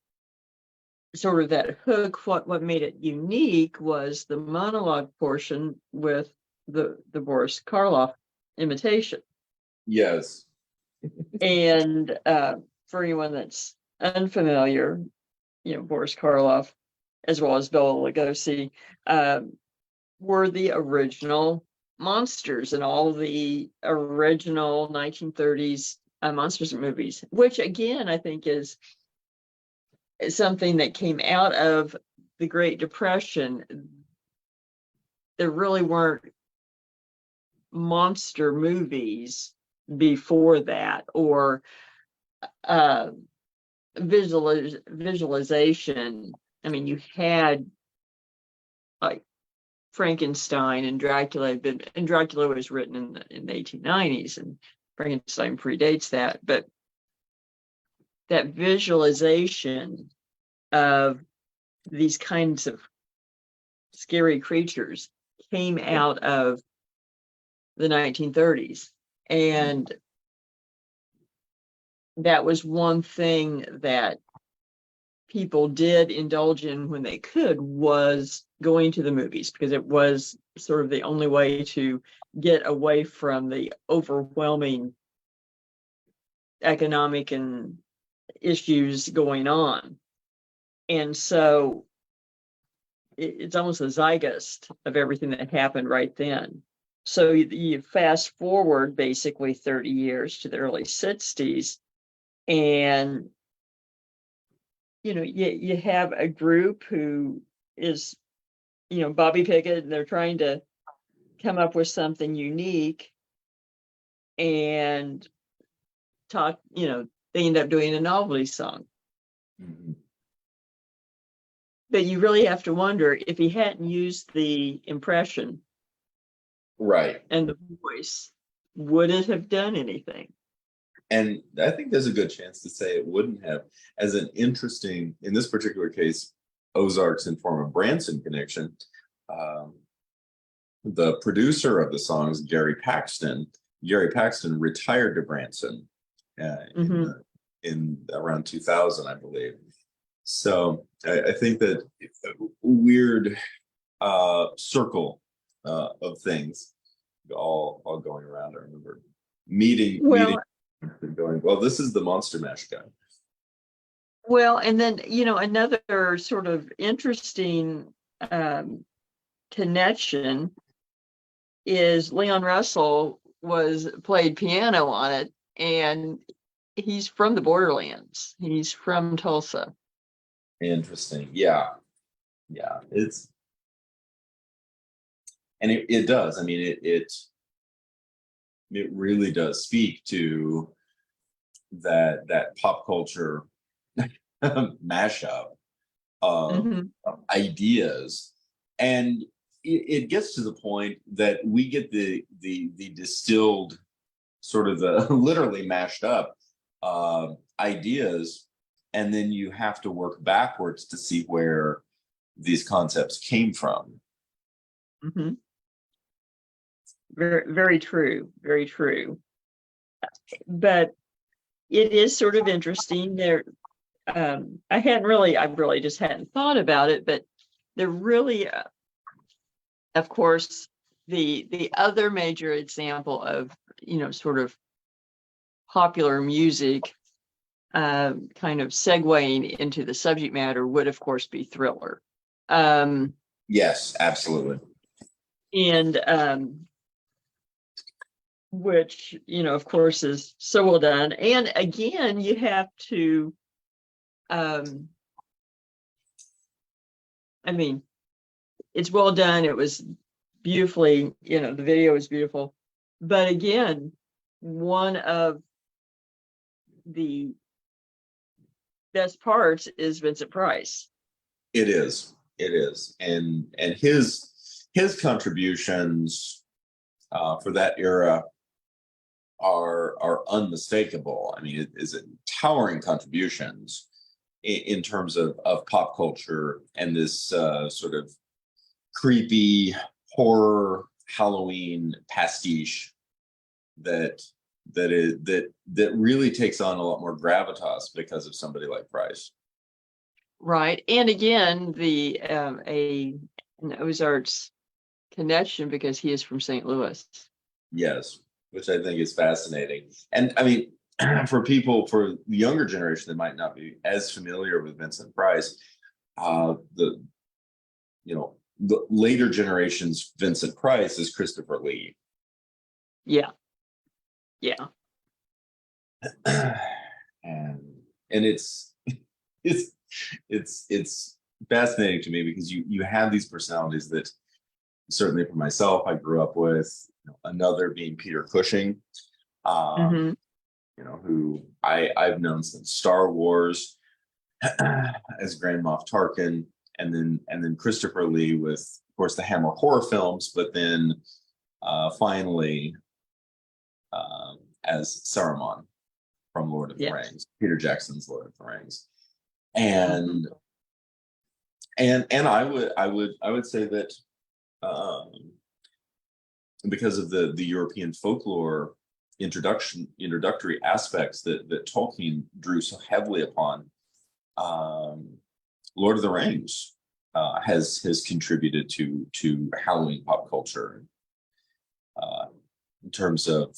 sort of that hook, what made it unique was the monologue portion with the Boris Karloff imitation. Yes. And for anyone that's unfamiliar, Boris Karloff as well as Bela Lugosi, were the original monsters in all the original 1930s monsters movies, which again I think is something that came out of the Great Depression. There really weren't monster movies before that, or visualization. I mean, you had like Frankenstein and Dracula, and Dracula was written in the 1890s, and Frankenstein predates that, but that visualization of these kinds of scary creatures came out of the 1930s. And that was one thing that people did indulge in when they could, was going to the movies, because it was sort of the only way to get away from the overwhelming economic and issues going on. And so it's almost a zeitgeist of everything that happened right then. So you fast forward basically 30 years to the early 60s, and you have a group who is, Bobby Pickett, and they're trying to come up with something unique, and they end up doing a novelty song. Mhm. But you really have to wonder if he hadn't used the impression Right. and the voice, would it have done anything? And I think there's a good chance to say it wouldn't have, as an interesting, in this particular case, Ozarks and Former Branson connection. The producer of the songs, Gary Paxton retired to Branson in around 2000, I believe. So I think that weird circle of things all going around. I remember meeting going, well, this is the Monster Mash guy. Well, and then, another sort of interesting connection is Leon Russell played piano on it, and he's from the borderlands. He's from Tulsa. Interesting. Yeah. It does. I mean, it really does speak to that pop culture mashup of ideas, and it gets to the point that we get the distilled, sort of the literally mashed up ideas, and then you have to work backwards to see where these concepts came from. Mm-hmm. Very, very true. Very true. But it is sort of interesting there. I really just hadn't thought about it, but there really, of course, the other major example of, sort of popular music kind of segueing into the subject matter would, of course, be Thriller. Yes, absolutely. And which, of course, is so well done. And again, you have to, I mean, it's well done. It was beautifully, the video is beautiful. But again, one of the best parts is Vincent Price. It is. And his contributions for that era are unmistakable. I mean, it is towering contributions in terms of pop culture and this sort of creepy horror Halloween pastiche that really takes on a lot more gravitas because of somebody like Price. Right. And again, an Ozarks connection, because he is from St. Louis. Yes, which I think is fascinating. And I mean, for the younger generation that might not be as familiar with Vincent Price, the the later generations Vincent Price is Christopher Lee. Yeah. Yeah. and it's it's it's fascinating to me because you have these personalities that certainly for myself I grew up with, another being Peter Cushing, um, Hmm. who I've known since Star Wars as Grand Moff Tarkin, and then Christopher Lee with, of course, the Hammer horror films, but then finally as Saruman from Lord of the Yes. Rings, Peter Jackson's Lord of the Rings, Hmm. and I would say that um, because of the European folklore introductory aspects that Tolkien drew so heavily upon, um, Lord of the Rings has contributed to Halloween pop culture, uh, in terms of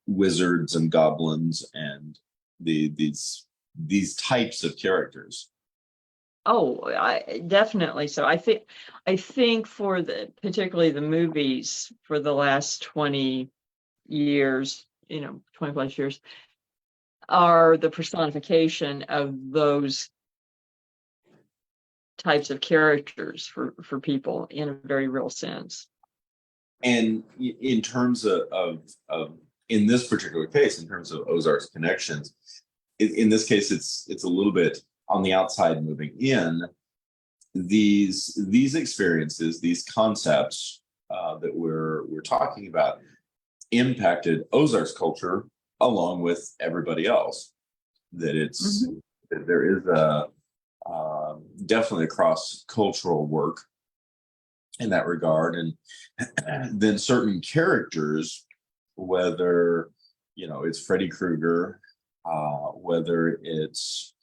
wizards and goblins and these types of characters. Oh, I definitely. So I think for particularly the movies for the last 20 years, 20 plus years, are the personification of those types of characters for people in a very real sense. And in terms of in this particular case, in terms of Ozark's connections, in this case, it's a little bit on the outside moving in. These experiences, these concepts that we're talking about, impacted Ozark's culture along with everybody else. Hmm. That there is a definitely a cross cultural work in that regard, and then certain characters, whether it's Freddy Krueger, whether it's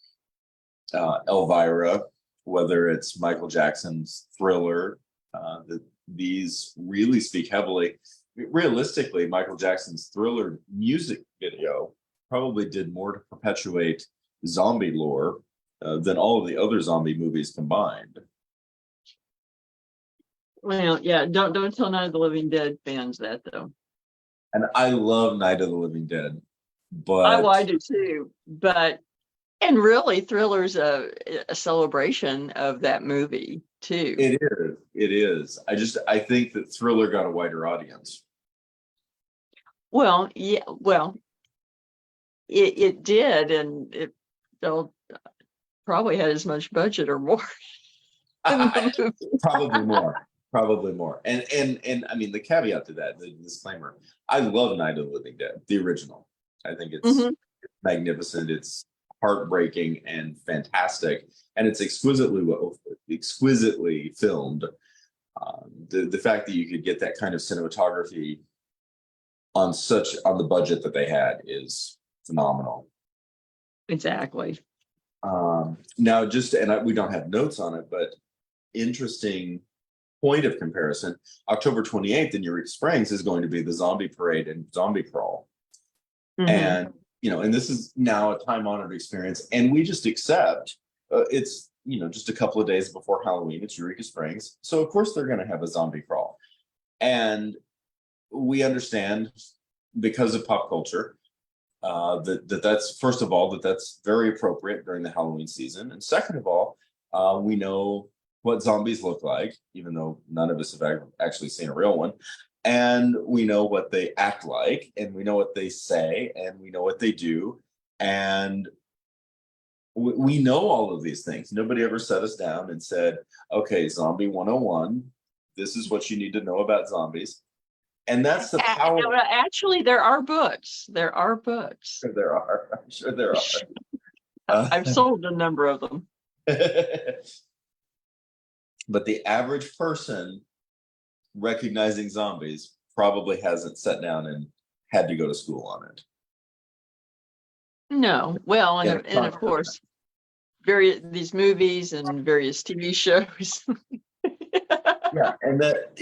Elvira, whether it's Michael Jackson's Thriller, that these really speak heavily. Realistically, Michael Jackson's Thriller music video probably did more to perpetuate zombie lore than all of the other zombie movies combined. Well, yeah, don't tell Night of the Living Dead fans that though. And I love Night of the Living Dead, I but do too, but and really, Thriller's a celebration of that movie too. it is. It is. I think that Thriller got a wider audience. Well, yeah, well, it did, and it they'll probably had as much budget or more than the movie. Probably more. Probably more. And I mean the caveat to that, the disclaimer. I love Night of the Living Dead, the original. I think it's Hmm. magnificent. It's heartbreaking and fantastic, and it's exquisitely filmed. The fact that you could get that kind of cinematography on the budget that they had is phenomenal. Exactly. Now, we don't have notes on it, but interesting point of comparison. October 28th in Eureka Springs is going to be the zombie parade and zombie crawl. Hmm. And, and this is now a time honored experience. And we just accept it's, just a couple of days before Halloween, it's Eureka Springs. So, of course, they're going to have a zombie crawl. And we understand because of pop culture that's first of all that's very appropriate during the Halloween season, and second of all, we know what zombies look like, even though none of us have actually seen a real one, and we know what they act like, and we know what they say, and we know what they do, and we know all of these things. Nobody ever set us down and said, "Okay, Zombie 101, this is what you need to know about zombies." And that's the power. Actually, there are books. There are books. There are. I'm sure there are. I've sold a number of them. But the average person recognizing zombies probably hasn't sat down and had to go to school on it. No, well, Yeah, and of course, these movies and various TV shows. yeah, and that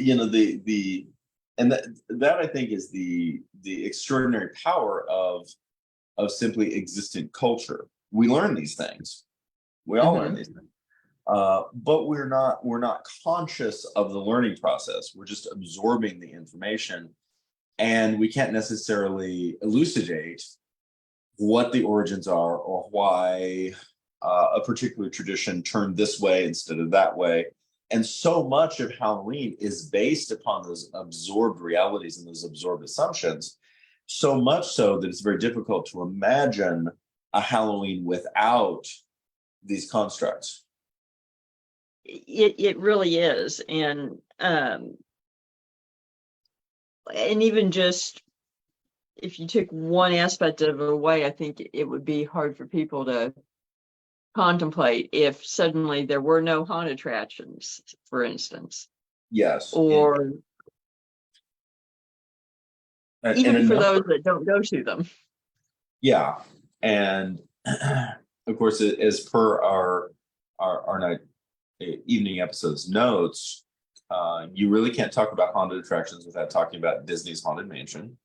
and that I think is the extraordinary power of simply existent culture. We learn these things. We all learn Hmm. these things. but we're not conscious of the learning process. We're just absorbing the information, and we can't necessarily elucidate what the origins are or why a particular tradition turned this way instead of that way. And so much of Halloween is based upon those absorbed realities and those absorbed assumptions, so much so that it's very difficult to imagine a Halloween without these constructs. It really is. And even just if you took one aspect of it away, I think it would be hard for people to contemplate if suddenly there were no haunted attractions, for instance. Yes. Or even for those number, that don't go to them. yeah. And of course, as per our night evening episodes notes, you really can't talk about haunted attractions without talking about Disney's Haunted Mansion.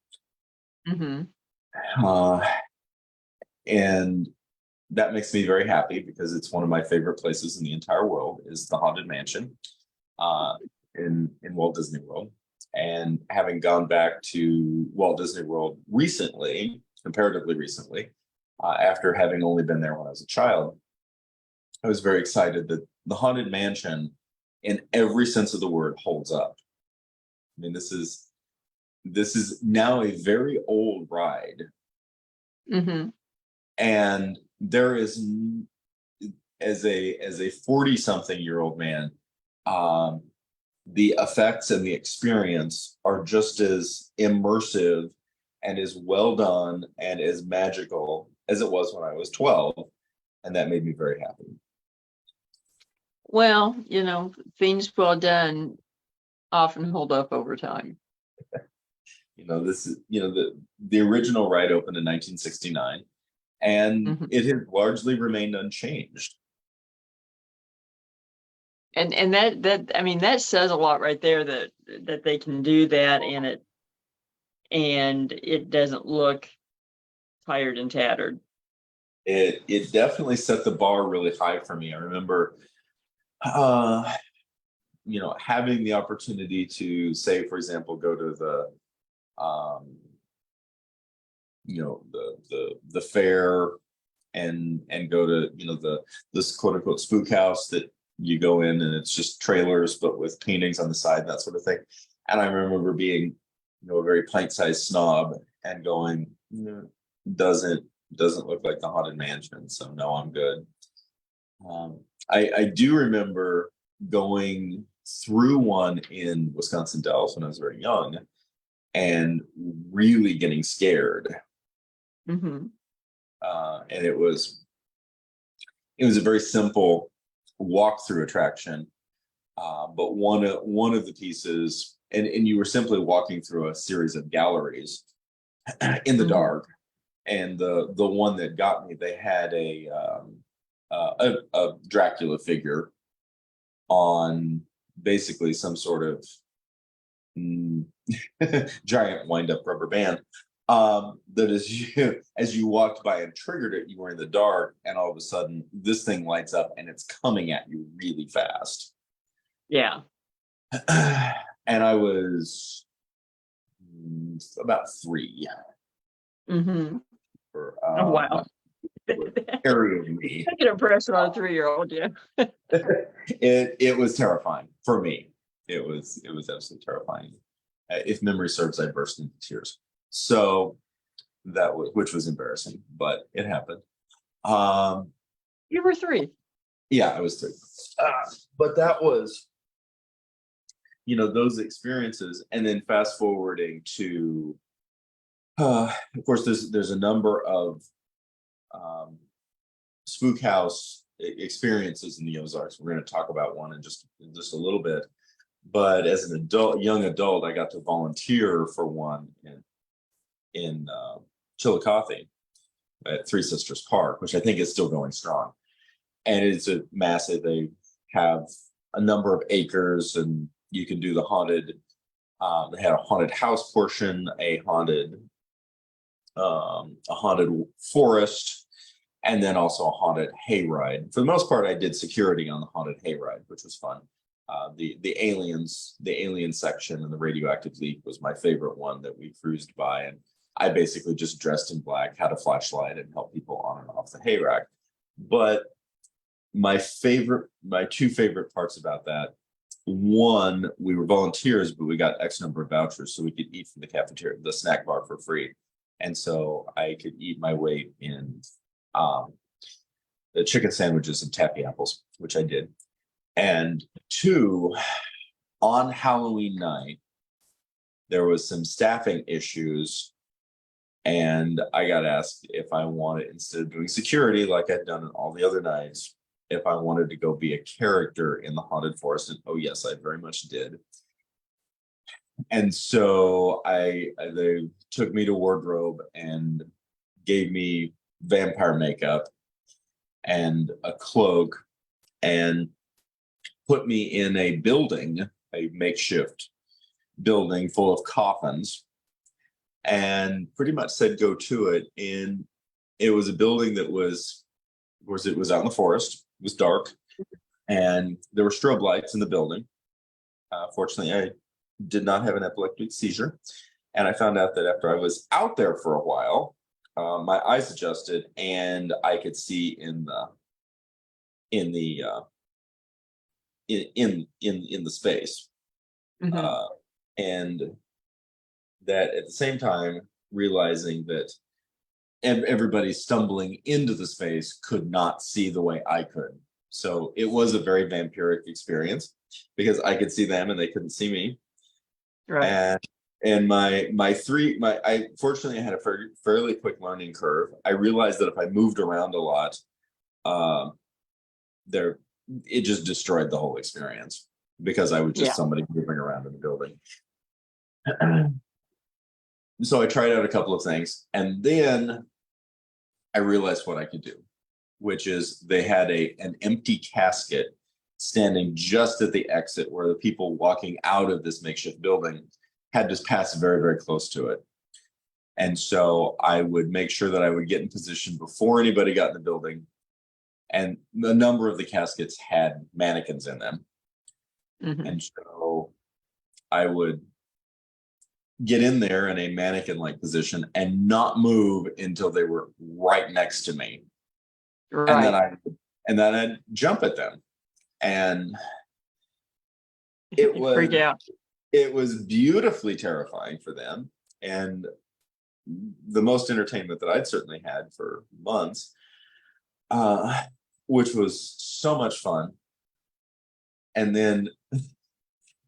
Mm-hmm. And that makes me very happy because it's one of my favorite places in the entire world is the Haunted Mansion in Walt Disney World. And having gone back to Walt Disney World recently, comparatively recently, after having only been there when I was a child, I was very excited that the Haunted Mansion, in every sense of the word, holds up. I mean, this is now a very old ride. Mm-hmm. And there is, as a 40-something-year-old man, the effects and the experience are just as immersive and as well done and as magical as it was when I was 12. And that made me very happy. Well, things well done often hold up over time. This is, the original ride opened in 1969, and Mm-hmm. it has largely remained unchanged. And that says a lot right there that they can do that and it doesn't look tired and tattered. It definitely set the bar really high for me. I remember having the opportunity to, say, for example, go to the the fair and go to this quote unquote spook house that you go in and it's just trailers but with paintings on the side, that sort of thing. And I remember being a very pint-sized snob and going, doesn't look like the Haunted Mansion, so no, I'm good. I do remember going through one in Wisconsin Dells when I was very young and really getting scared. Mm-hmm. And it was a very simple walk-through attraction, but one of the pieces, and you were simply walking through a series of galleries in the Mm-hmm. dark. And the one that got me, they had a Dracula figure on basically some sort of giant wind-up rubber band. That as you walked by and triggered it, you were in the dark, and all of a sudden this thing lights up and it's coming at you really fast. Yeah. And I was about 3. Mm-hmm. For, Oh, wow. carrying me. Take an impression on a 3-year-old, yeah. It was terrifying for me. It was absolutely terrifying. If memory serves, I burst into tears. So which was embarrassing, but it happened. You were 3. Yeah, I was 3. But that was, those experiences, and then fast forwarding to, of course, there's a number of spook house experiences in the Ozarks. We're going to talk about one in just a little bit. But as an young adult, I got to volunteer for one in Chillicothe at Three Sisters Park, which I think is still going strong. And it's a massive. They have a number of acres, and you can do the haunted. They had a haunted house portion, a haunted forest, and then also a haunted hayride. For the most part, I did security on the haunted hayride, which was fun. The alien section and the radioactive leak was my favorite one that we cruised by, and I basically just dressed in black, had a flashlight, and helped people on and off the hayrack. But my two favorite parts about that, one, we were volunteers, but we got X number of vouchers so we could eat from the cafeteria, the snack bar, for free. And so I could eat my weight in the chicken sandwiches and taffy apples, which I did. And two, on Halloween night, there was some staffing issues, and I got asked if I wanted, instead of doing security like I'd done on all the other nights, if I wanted to go be a character in the haunted forest. And oh yes, I very much did. And so they took me to wardrobe and gave me vampire makeup and a cloak and put me in a building, a makeshift building full of coffins, and pretty much said go to it. And it was a building that was, of course, it was out in the forest. It was dark, and there were strobe lights in the building. Fortunately, I did not have an epileptic seizure, and I found out that after I was out there for a while, my eyes adjusted, and I could see in the space, and that at the same time realizing that everybody stumbling into the space could not see the way I could. So it was a very vampiric experience because I could see them and they couldn't see me. Right. And I fortunately had a fairly quick learning curve. I realized that if I moved around a lot, it just destroyed the whole experience because I was just somebody moving around in the building. So I tried out a couple of things, and then I realized what I could do, which is they had an empty casket standing just at the exit where the people walking out of this makeshift building had to pass very, very close to it. And so I would make sure that I would get in position before anybody got in the building. And a number of the caskets had mannequins in them. And so I would get in there in a mannequin-like position and not move until they were right next to me. Right. And then I'd jump at them. And it was beautifully terrifying for them, and the most entertainment that I'd certainly had for months, which was so much fun. And then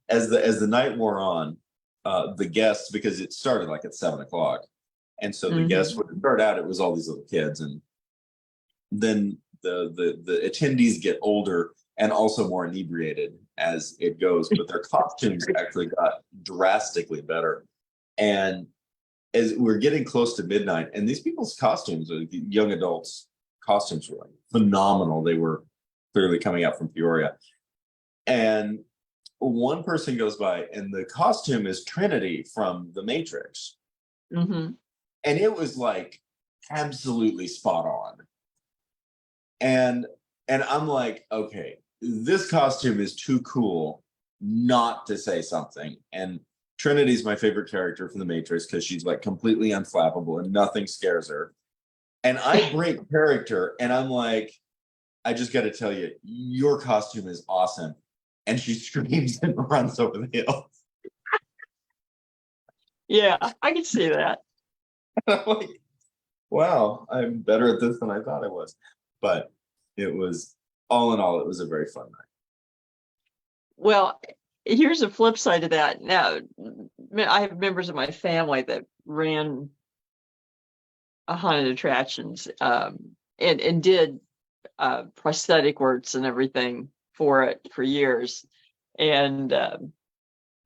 as the night wore on, the guests, because it started like at 7:00, and so the guests would start out, it was all these little kids, and then the attendees get older and also more inebriated as it goes, but their costumes actually got drastically better. And as we're getting close to midnight, and these people's costumes, young adults' costumes, were like phenomenal. They were clearly coming out from Peoria. And one person goes by, and the costume is Trinity from The Matrix. And it was like absolutely spot on. And I'm like, okay, this costume is too cool not to say something. And Trinity's my favorite character from The Matrix because she's like completely unflappable and nothing scares her. And I break character, and I'm like, I just got to tell you, your costume is awesome. And she screams and runs over the hill. Yeah, I can see that. I'm like, wow, I'm better at this than I thought I was. But it was, all in all, it was a very fun night. Well, here's a flip side of that. Now, I have members of my family that ran haunted attractions and did prosthetic works and everything for it for years. And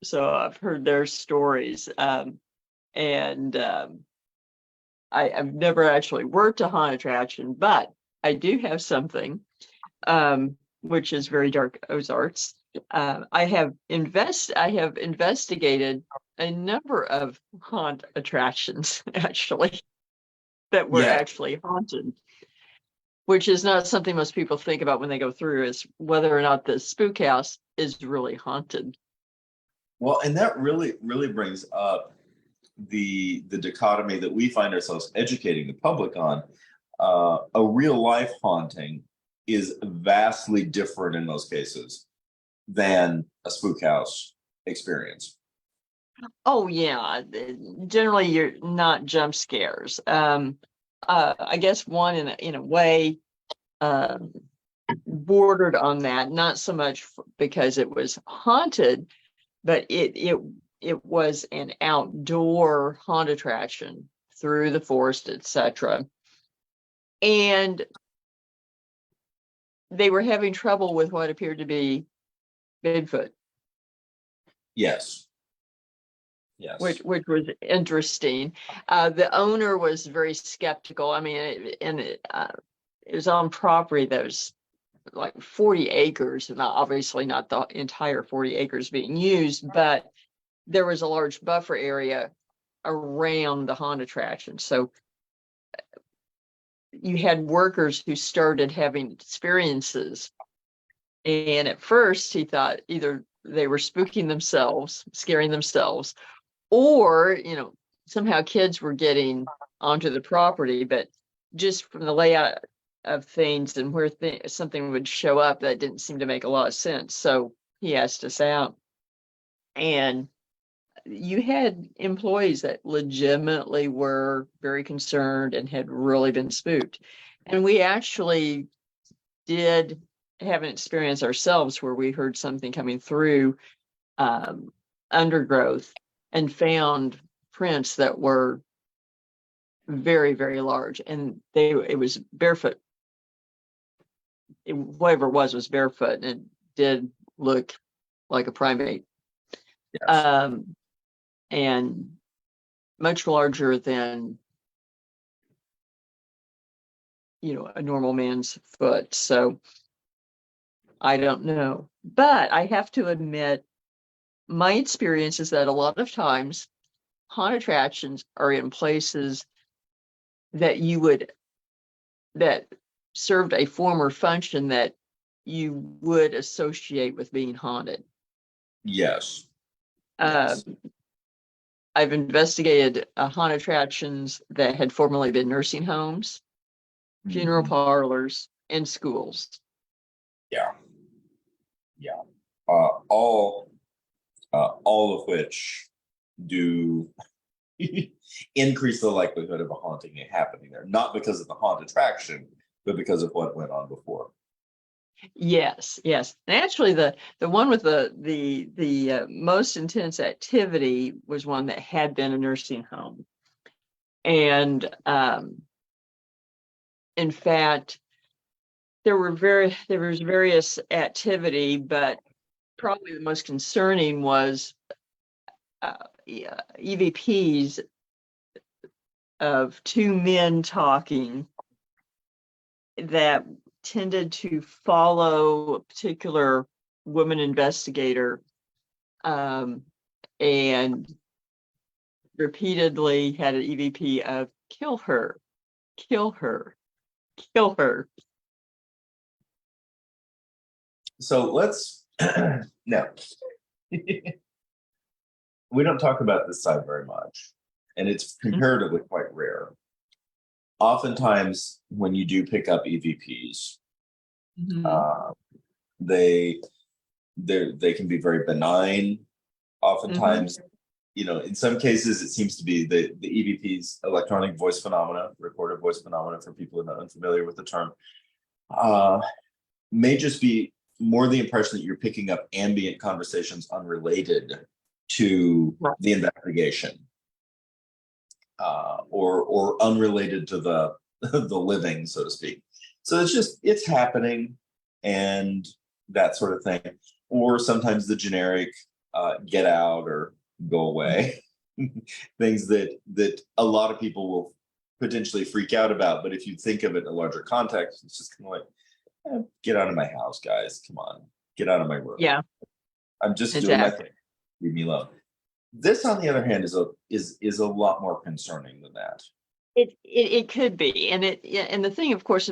so I've heard their stories. And I've never actually worked a haunted attraction, but I do have something, which is Very Dark Ozarks. I have investigated a number of haunt attractions actually that were actually haunted. which is not something most people think about when they go through, is whether or not the spook house is really haunted. Well, and that really brings up the dichotomy that we find ourselves educating the public on. A real life haunting is vastly different in most cases than a spook house experience. Oh yeah, generally you're not jump scares. I guess one in a way bordered on that, not so much because it was haunted, but it was an outdoor haunt attraction through the forest, etc. And they were having trouble with what appeared to be Bigfoot. Yes. Yes. Which was interesting. The owner was very skeptical. I mean, it was on property that was like 40 acres, and obviously not the entire 40 acres being used, but there was a large buffer area around the haunt attraction. So you had workers who started having experiences. And at first he thought either they were spooking themselves, scaring themselves, or, somehow kids were getting onto the property, but just from the layout of things and where something would show up, that didn't seem to make a lot of sense. So he asked us out. And you had employees that legitimately were very concerned and had really been spooked. And we actually did have an experience ourselves where we heard something coming through undergrowth and found prints that were very, very large, and it was barefoot. Whoever it was barefoot, and it did look like a primate. Yes. And much larger than a normal man's foot. So I don't know, but I have to admit, my experience is that a lot of times haunt attractions are in places that that served a form or function that you would associate with being haunted. Yes. I've investigated haunt attractions that had formerly been nursing homes, funeral parlors, and schools. Yeah. All of which do increase the likelihood of a haunting happening there, not because of the haunt attraction, but because of what went on before. Yes. And actually, the one with the most intense activity was one that had been a nursing home, and in fact, there was various activity, but probably the most concerning was EVPs of two men talking that tended to follow a particular woman investigator, and repeatedly had an EVP of kill her, kill her, kill her. So let's no. We don't talk about this side very much, and it's comparatively quite rare. Oftentimes, when you do pick up EVPs, they can be very benign. Oftentimes, in some cases, it seems to be the EVP's electronic voice phenomena, recorded voice phenomena, for people who are unfamiliar with the term, may just be more the impression that you're picking up ambient conversations unrelated to the investigation, or unrelated to the living, so to speak. So it's happening, and that sort of thing. Or sometimes the generic get out or go away, things that a lot of people will potentially freak out about. But if you think of it in a larger context, it's just kind of like, get out of my house, guys. Come on, get out of my room. Yeah, I'm just doing my thing. Leave me alone. This, on the other hand, is a lot more concerning than that. It could be, and the thing, of course,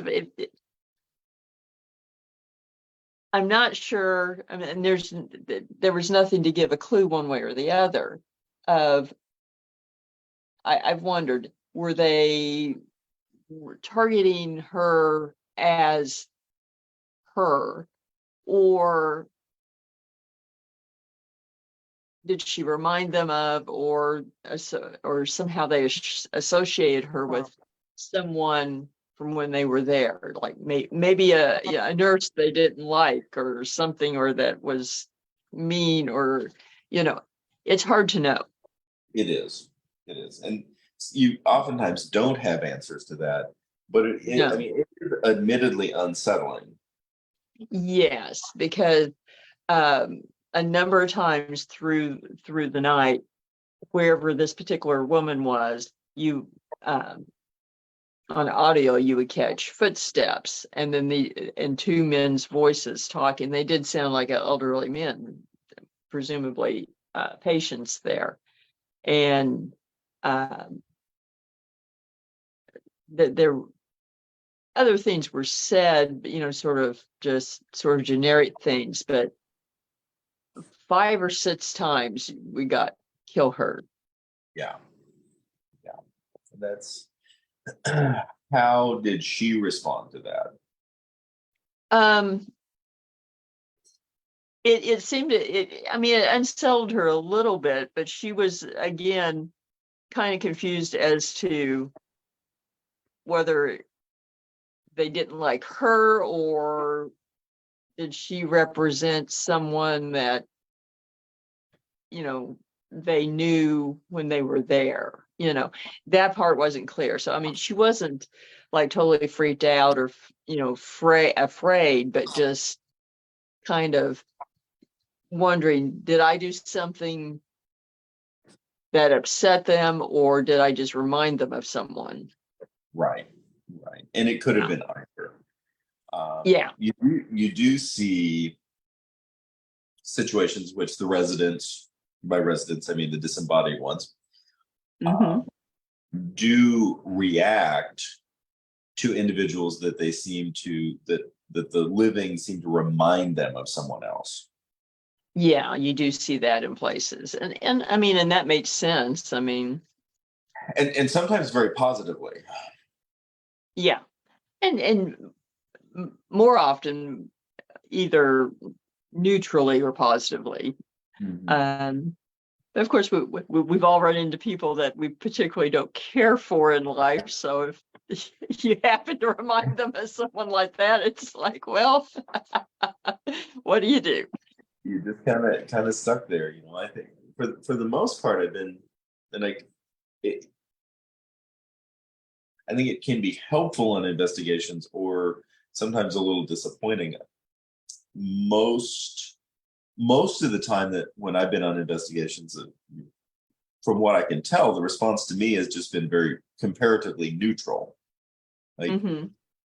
I'm not sure. I mean, and there was nothing to give a clue one way or the other. Of I've wondered, were they targeting her as her, or did she remind them of, or somehow they associated her with someone from when they were there, like maybe a nurse they didn't like, or something, or that was mean, or it's hard to know. It is. It is. And you oftentimes don't have answers to that, but I No. mean, it is admittedly unsettling. Yes, because a number of times through the night, wherever this particular woman was, you on audio you would catch footsteps, and then two men's voices talking. They did sound like elderly men, presumably patients there, and there other things were said, sort of generic things, but 5 or 6 times we got kill her. Yeah. Yeah. That's how did she respond to that? It seemed I mean, it unsettled her a little bit, but she was again kind of confused as to whether they didn't like her, or did she represent someone that they knew when they were there. That part wasn't clear. So I mean, she wasn't like totally freaked out or afraid, but just kind of wondering, did I do something that upset them, or did I just remind them of someone? Right. And it could have been either. Yeah. You do see situations which the residents, by residents I mean the disembodied ones, do react to individuals that they seem to that the living seem to remind them of someone else. Yeah, you do see that in places, and I mean, and that makes sense. I mean, and sometimes very positively. Yeah, and more often either neutrally or positively. But of course, we've all run into people that we particularly don't care for in life. So if you happen to remind them of someone like that, it's like, well, what do you do? You just kind of stuck there, I think for the most part I've been, and I think it can be helpful in investigations, or sometimes a little disappointing. Most of the time that when I've been on investigations, from what I can tell, the response to me has just been very comparatively neutral. Like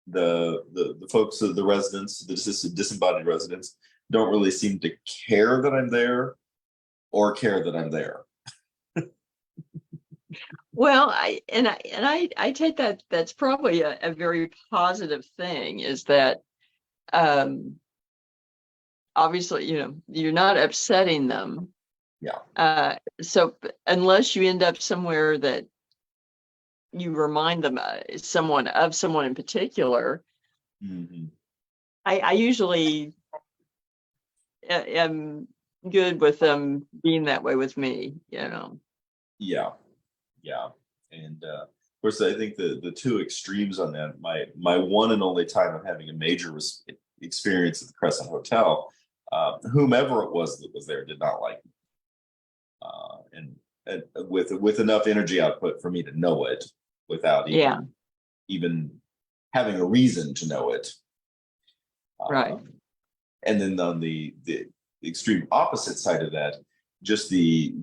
the folks, the residents, the disembodied residents, don't really seem to care that I'm there, or care that I'm there. Well, I take that that's probably a very positive thing, is that obviously, you're not upsetting them. Yeah. So unless you end up somewhere that you remind them someone in particular, I usually am good with them being that way with me. Yeah. And of course, I think the two extremes on that, my one and only time of having a major experience at the Crescent Hotel, whomever it was that was there did not like me, and with enough energy output for me to know it without even having a reason to know it. Right. And then on the extreme opposite side of that, just the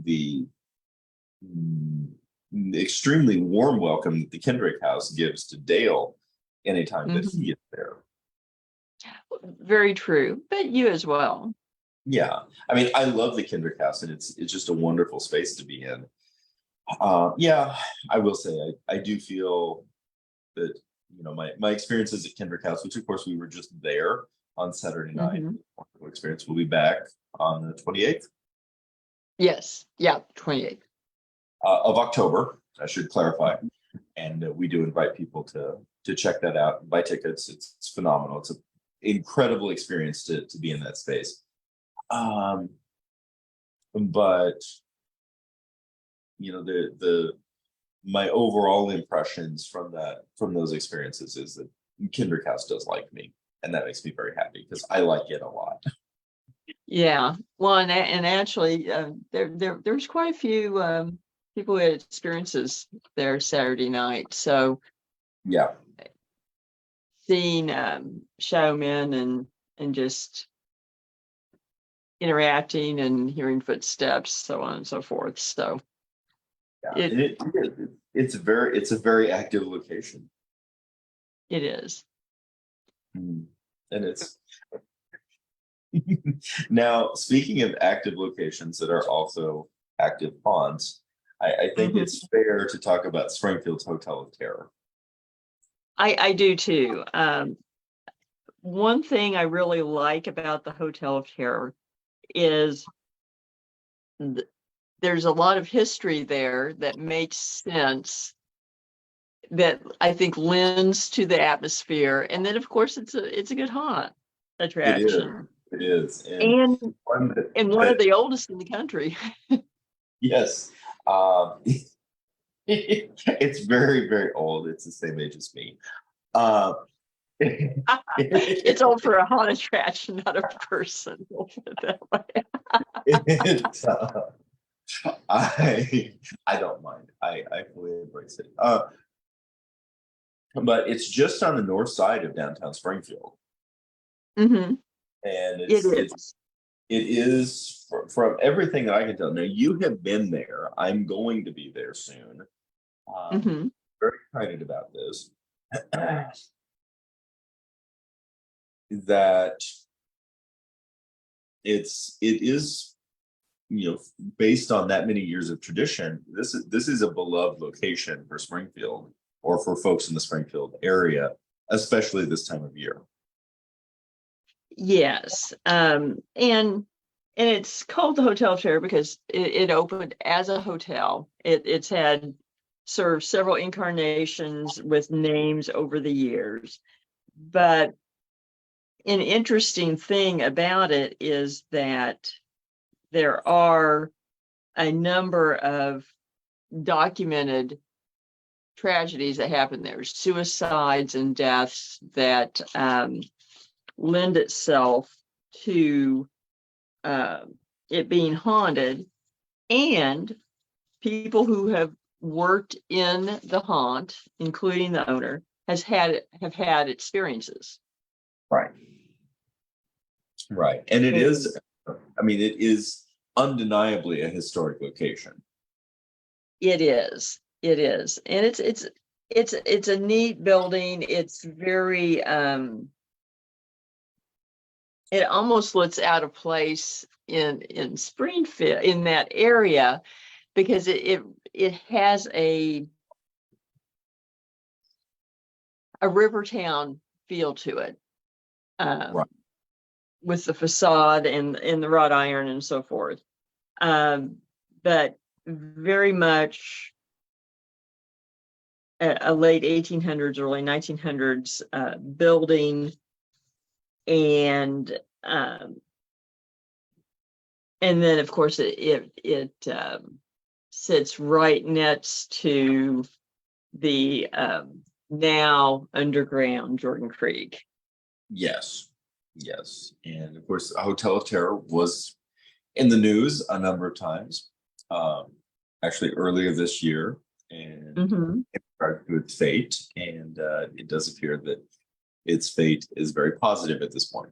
extremely warm welcome that the Kendrick House gives to Dale anytime that he is there. Very true, but you as well. Yeah, I mean, I love the Kendrick House, and it's just a wonderful space to be in. Yeah, I will say I do feel that my experiences at Kendrick House, which of course we were just there, on Saturday night. Mhm. Wonderful experience. We'll be back on the 28th Yes, yeah, 28th. of October. I should clarify. And we do invite people to check that out, buy tickets. It's phenomenal. It's an incredible experience to be in that space. But the my overall impressions from those experiences is that Kinderhouse does like me, and that makes me very happy because I like it a lot. Yeah, well, and actually, there's quite a few people who had experiences there Saturday night. So Yeah, seeing showmen and just interacting and hearing footsteps, so on and so forth. So yeah. It's a very active location. it is. And it's now, speaking of active locations that are also active ponds, I think it's fair to talk about Springfield's Hotel of Terror. I do too. One thing I really like about the Hotel of Terror is there's a lot of history there that makes sense, that I think lends to the atmosphere, and then of course it's a good haunt attraction. It is, and one one of the oldest in the country. yes, it's very, very old. It's the same age as me. It's old for a haunted attraction, not a person. We'll put it that way. It, I don't mind. I fully embrace it. But it's just on the north side of downtown Springfield, Mm-hmm. and It is. it is from everything that I can tell. Now you have been there. I'm going to be there soon. Mm-hmm. Very excited about this. That it is, based on that many years of tradition. This is a beloved location for Springfield, or for folks in the Springfield area, especially this time of year. Yes. And it's called the Hotel of Terror because it opened as a hotel. It's had served several incarnations with names over the years. But an interesting thing about it is that there are a number of documented tragedies that happen there, suicides and deaths that lend itself to it being haunted, and people who have worked in the haunt, including the owner, have had experiences. Right. And it is, it is undeniably a historic location. It is. And it's a neat building. It's very it almost looks out of place in Springfield, in that area, because it has a Rivertown feel to it. Right. With the facade and the wrought iron and so forth. But very much a late 1800s, early 1900s building, and then of course it sits right next to the now underground Jordan Creek. Yes. And of course, Hotel of Terror was in the news a number of times, actually earlier this year, and it started with fate. And it does appear that its fate is very positive at this point.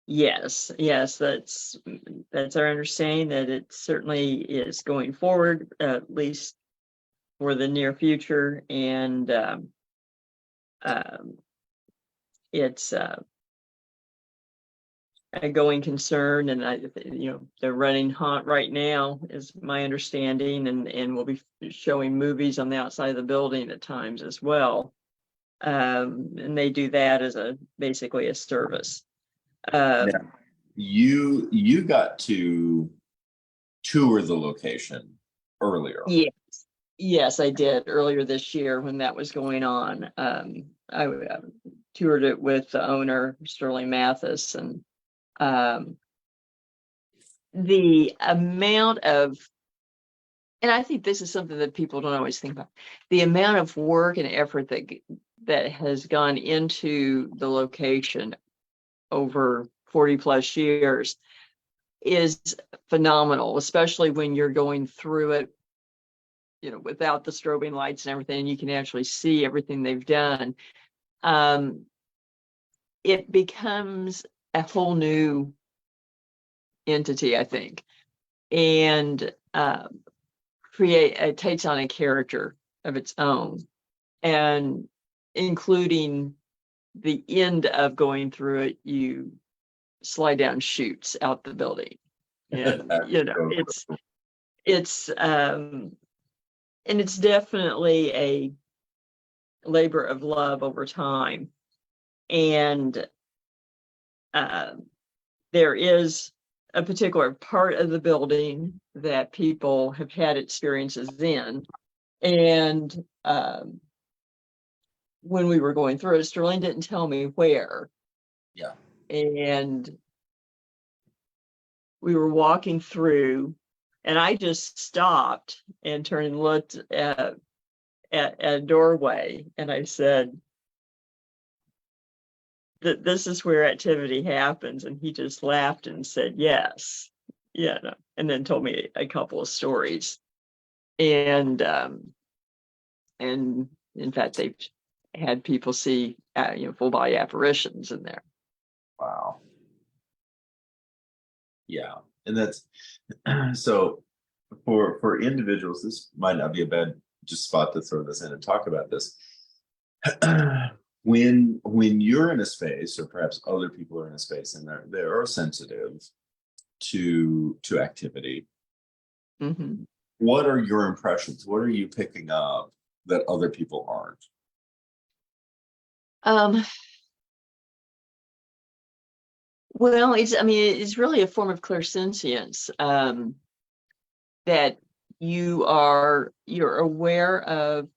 Yes, that's our understanding, that it certainly is going forward, at least for the near future, and it's a going concern, and they're running haunt right now, is my understanding, and we'll be showing movies on the outside of the building at times as well. And they do that as basically a service. Now, you got to tour the location earlier. Yes, I did earlier this year when that was going on. I toured it with the owner, Sterling Mathis, and the amount of, and I think this is something that people don't always think about, the amount of work and effort that has gone into the location over 40 plus years is phenomenal, especially when you're going through it, without the strobing lights and everything, and you can actually see everything they've done. It becomes a whole new entity, I think, and it takes on a character of its own, and including the end of going through it, you slide down chutes out the building, and it's and it's definitely a labor of love over time. And there is a particular part of the building that people have had experiences in. And when we were going through it, Sterling didn't tell me where. Yeah. And we were walking through, and I just stopped and turned and looked at a doorway, and I said, this is where activity happens. And he just laughed and said, yes. Yeah. No. And then told me a couple of stories. And in fact, they've had people see, full body apparitions in there. Wow. Yeah. And that's, so for individuals, this might not be a bad just spot to throw this in and talk about this. When you're in a space, or perhaps other people are in a space, and they are sensitive to activity, mm-hmm. What are your impressions? What are you picking up that other people aren't? Well, it's really a form of clairsentience, that you're aware of.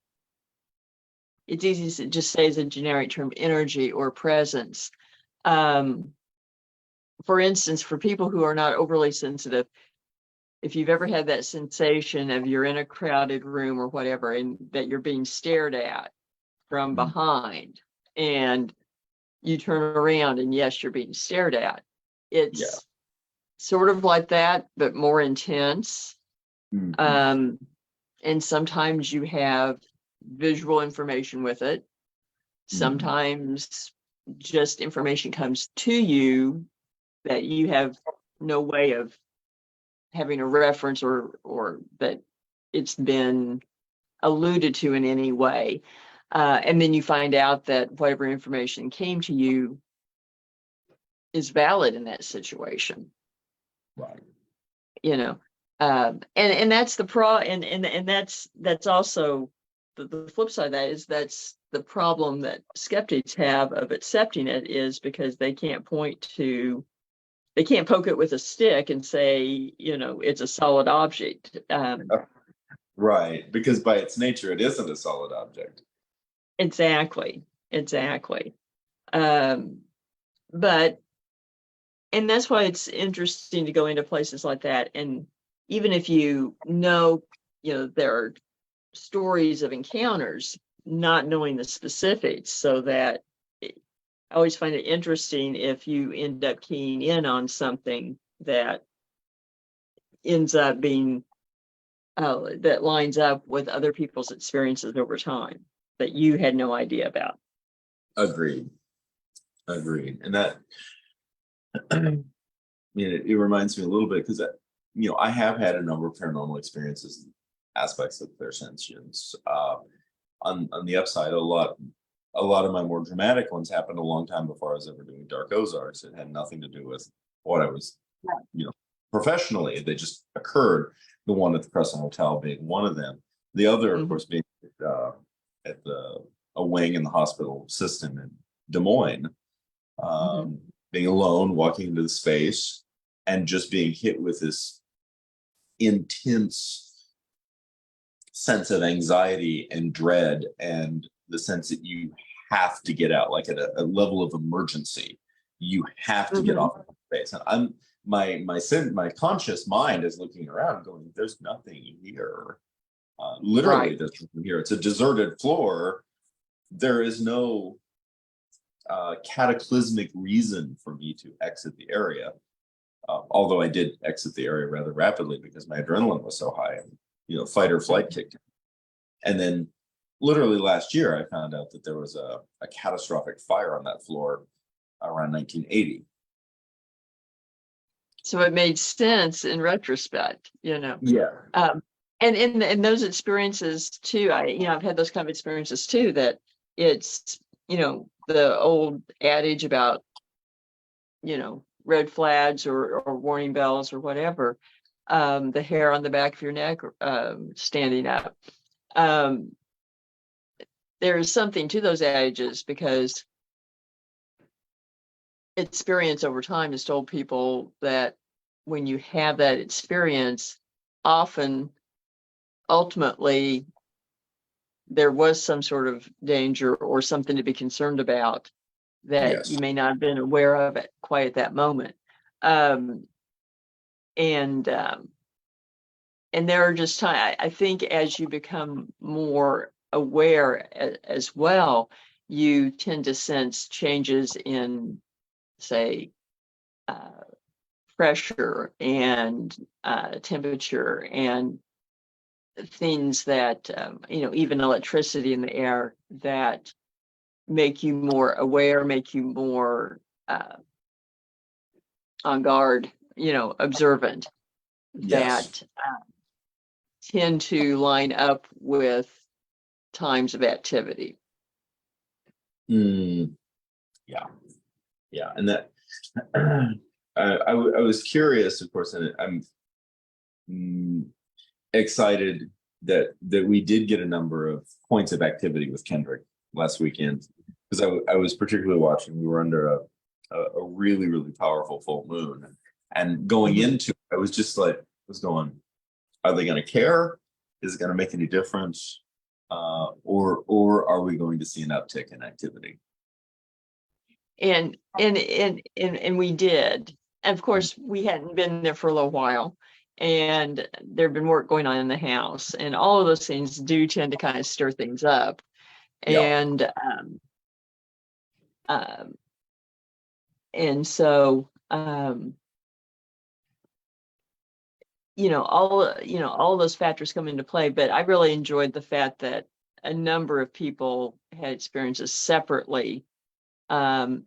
It's easy to just say as a generic term, energy or presence. For instance, for people who are not overly sensitive, if you've ever had that sensation of you're in a crowded room or whatever, and that you're being stared at from behind, and you turn around and yes, you're being stared at. It's sort of like that, but more intense. Mm-hmm. And sometimes you have visual information with it. Sometimes just information comes to you that you have no way of having a reference, or that it's been alluded to in any way. And then you find out that whatever information came to you is valid in that situation. Right. And that's the and that's also the flip side of that, is that's the problem that skeptics have of accepting it, is because they can't poke it with a stick and say, it's a solid object. Right, because by its nature, it isn't a solid object. Exactly. But, and that's why it's interesting to go into places like that. And even if there are stories of encounters, not knowing the specifics, so that I always find it interesting if you end up keying in on something that ends up being that lines up with other people's experiences over time that you had no idea about. Agreed. And that, it reminds me a little bit, because I have had a number of paranormal experiences, aspects of clairsentience. On the upside, a lot of my more dramatic ones happened a long time before I was ever doing Dark Ozarks. It had nothing to do with what I was, professionally. They just occurred. The one at the Crescent Hotel being one of them. The other, of course, being at the a wing in the hospital system in Des Moines, Mhm. being alone, walking into the space, and just being hit with this intense sense of anxiety and dread, and the sense that you have to get out, like at a level of emergency. You have to get Mhm. off of the space. And my conscious mind is looking around, going, "There's nothing here. Literally, Right. there's nothing here. It's a deserted floor. There is no cataclysmic reason for me to exit the area." Although I did exit the area rather rapidly because my adrenaline was so high, and fight or flight Mhm. kicked in. And then, literally last year, I found out that there was a catastrophic fire on that floor around 1980. So it made sense in retrospect, you know. Yeah. Um, and in those experiences too, I've had those kind of experiences too, that it's, the old adage about, red flags or warning bells or whatever, the hair on the back of your neck, standing up. Um, there is something to those adages, because experience over time has told people that when you have that experience, often ultimately there was some sort of danger or something to be concerned about that Yes. you may not have been aware of it quite at that moment. Um, and and there are just time, I think, as you become more aware as well, you tend to sense changes in, say, uh, pressure and temperature and things that, even electricity in the air, that make you more aware, make you more on guard, observant, Yes. that tend to line up with times of activity. Mm, yeah. Yeah. And that I was curious, of course, and I'm excited that we did get a number of points of activity with Kendrick last weekend, because I was particularly watching. We were under a really, really powerful full moon, and going Mhm. into I was just like, was going, are they going to care? Is it going to make any difference? Or are we going to see an uptick in activity? And we did. Of course, we hadn't been there for a little while, and there'd been work going on in the house, and all of those things do tend to kind of stir things up. Yeah. And um, and so all those factors come into play. But I really enjoyed the fact that a number of people had experiences separately, um,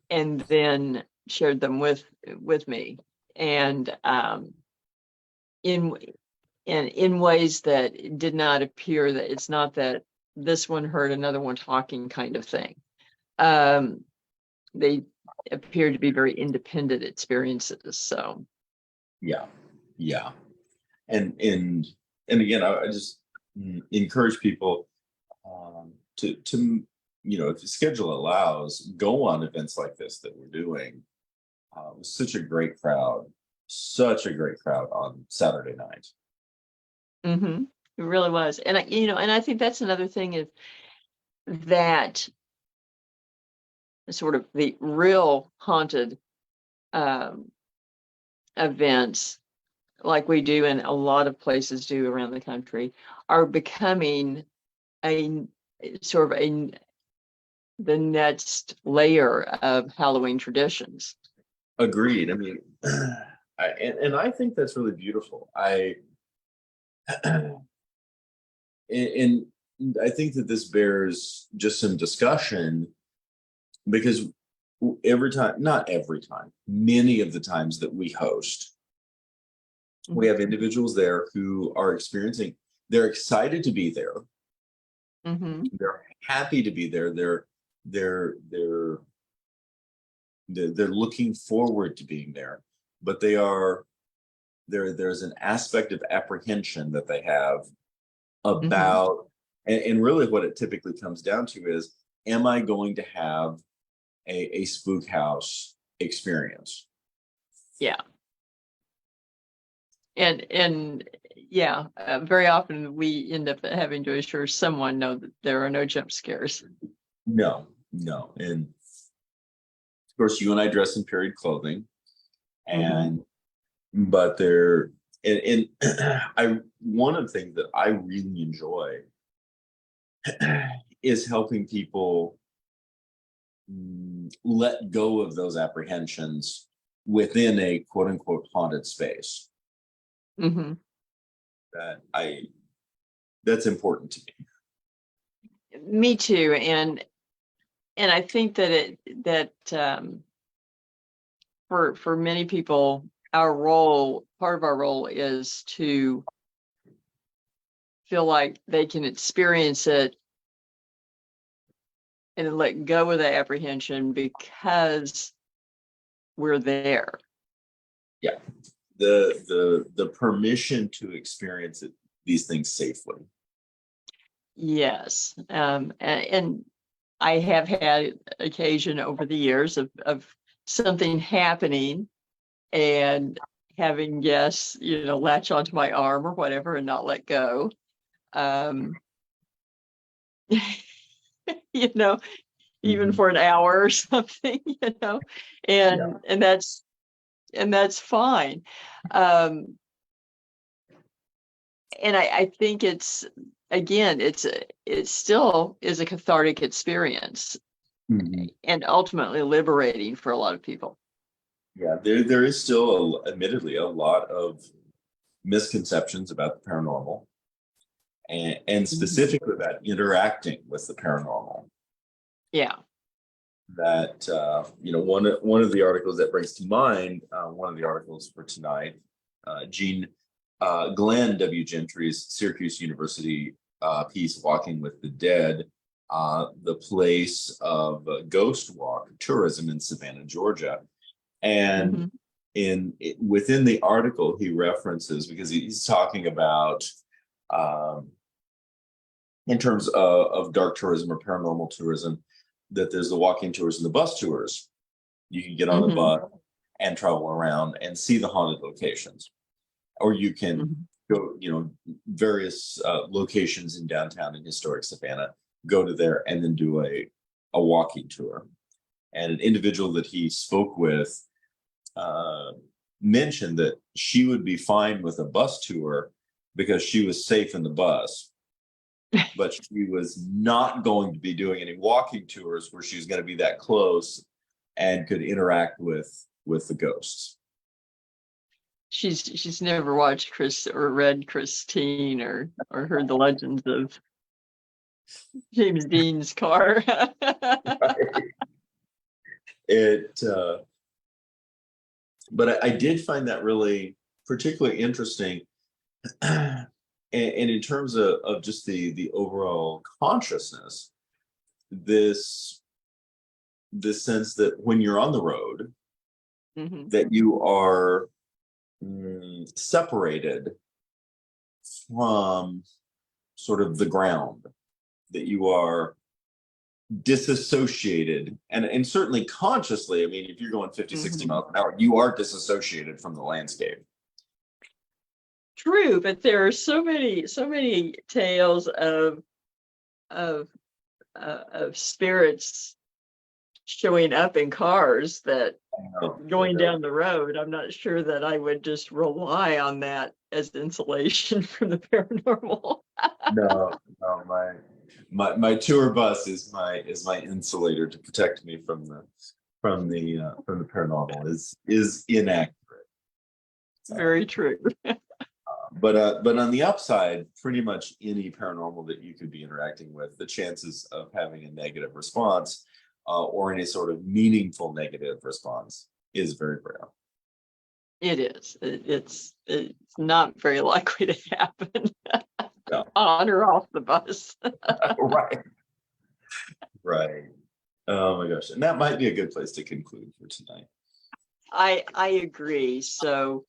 and then shared them with me, and in in ways that did not appear that it's not that this one heard another one talking kind of thing. Um, they appeared to be very independent experiences. So, Yeah. Yeah. And again, I just encourage people to if the schedule allows, go on events like this that we're doing. It was such a great crowd on Saturday night. it really was. And I think that's another thing, is that sort of the real haunted um, events, like we do and a lot of places do around the country, are becoming a sort of the next layer of Halloween traditions. Agreed. I mean, and I think that's really beautiful. And I think that this bears just some discussion, because every time, not every time, many of the times that we host, we have individuals there who are experiencing, they're excited to be there. Mm-hmm. They're happy to be there. They're they're they're looking forward to being there, but there's an aspect of apprehension that they have Mm-hmm. about And really what it typically comes down to is, am I going to have a spook house experience? Yeah. And yeah, very often we end up having to assure someone no that there are no jump scares. No, no. And of course, you and I dress in period clothing, and but there, and I one of the things that I really enjoy is helping people let go of those apprehensions within a quote unquote haunted space. Mm-hmm. That's important to me. Me too, and I think that for many people, part of our role is to feel like they can experience it and let go of the apprehension because we're there. Yeah, the permission to experience these things safely. Yes, and I have had occasion over the years of something happening and having guests, latch onto my arm or whatever and not let go. Even for an hour or something, and that's fine. And I think it's it still is a cathartic experience and ultimately liberating for a lot of people. Yeah, there is still admittedly a lot of misconceptions about the paranormal, and specifically about interacting with the paranormal. Yeah. That one of the articles that brings to mind, one of the articles for tonight, Glenn W. Gentry's Syracuse University piece, "Walking with the Dead: The Place of Ghost Walk Tourism in Savannah, Georgia." And within the article, he references, because he's talking about in terms of dark tourism or paranormal tourism, that there's the walking tours and the bus tours. You can get on a bus and travel around and see the haunted locations, or you can go, various locations in downtown and historic Savannah, go to there and then do a walking tour. And an individual that he spoke with mentioned that she would be fine with a bus tour because she was safe in the bus, but she was not going to be doing any walking tours where she's going to be that close and could interact with the ghosts. She's never watched Chris or read Christine or heard the legends of James Dean's car. But I did find that really particularly interesting. And in terms of just the overall consciousness, this sense that when you're on the road, that you are separated from sort of the ground, that you are disassociated, and certainly consciously. I mean, if you're going 50, 60 miles an hour, you are disassociated from the landscape. True, but there are so many tales of spirits showing up in cars that going down the road, I'm not sure that I would just rely on that as insulation from the paranormal. No, my tour bus is my insulator to protect me from the paranormal. Is inaccurate. Very true. But on the upside, pretty much any paranormal that you could be interacting with, the chances of having a negative response or any sort of meaningful negative response is very rare. It is. It's not very likely to happen. No. On or off the bus. Right. Oh my gosh. And that might be a good place to conclude for tonight. I agree. So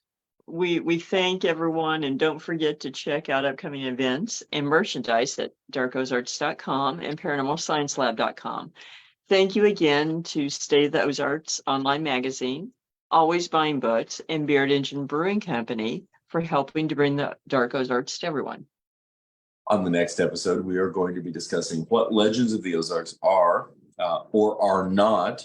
we thank everyone, and don't forget to check out upcoming events and merchandise at darkozarks.com and paranormalsciencelab.com. Thank you again to State of the Ozarks online magazine, Always Buying Books, and Beard Engine Brewing Company for helping to bring the Dark Ozarks to everyone. On the next episode, we are going to be discussing what legends of the Ozarks are or are not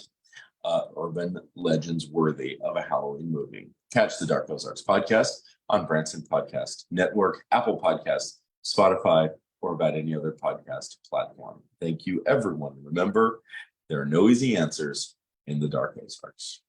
urban legends worthy of a Halloween movie. Catch the Dark Ozarks podcast on Branson Podcast Network, Apple Podcasts, Spotify, or about any other podcast platform. Thank you, everyone. Remember, there are no easy answers in the Dark Ozarks.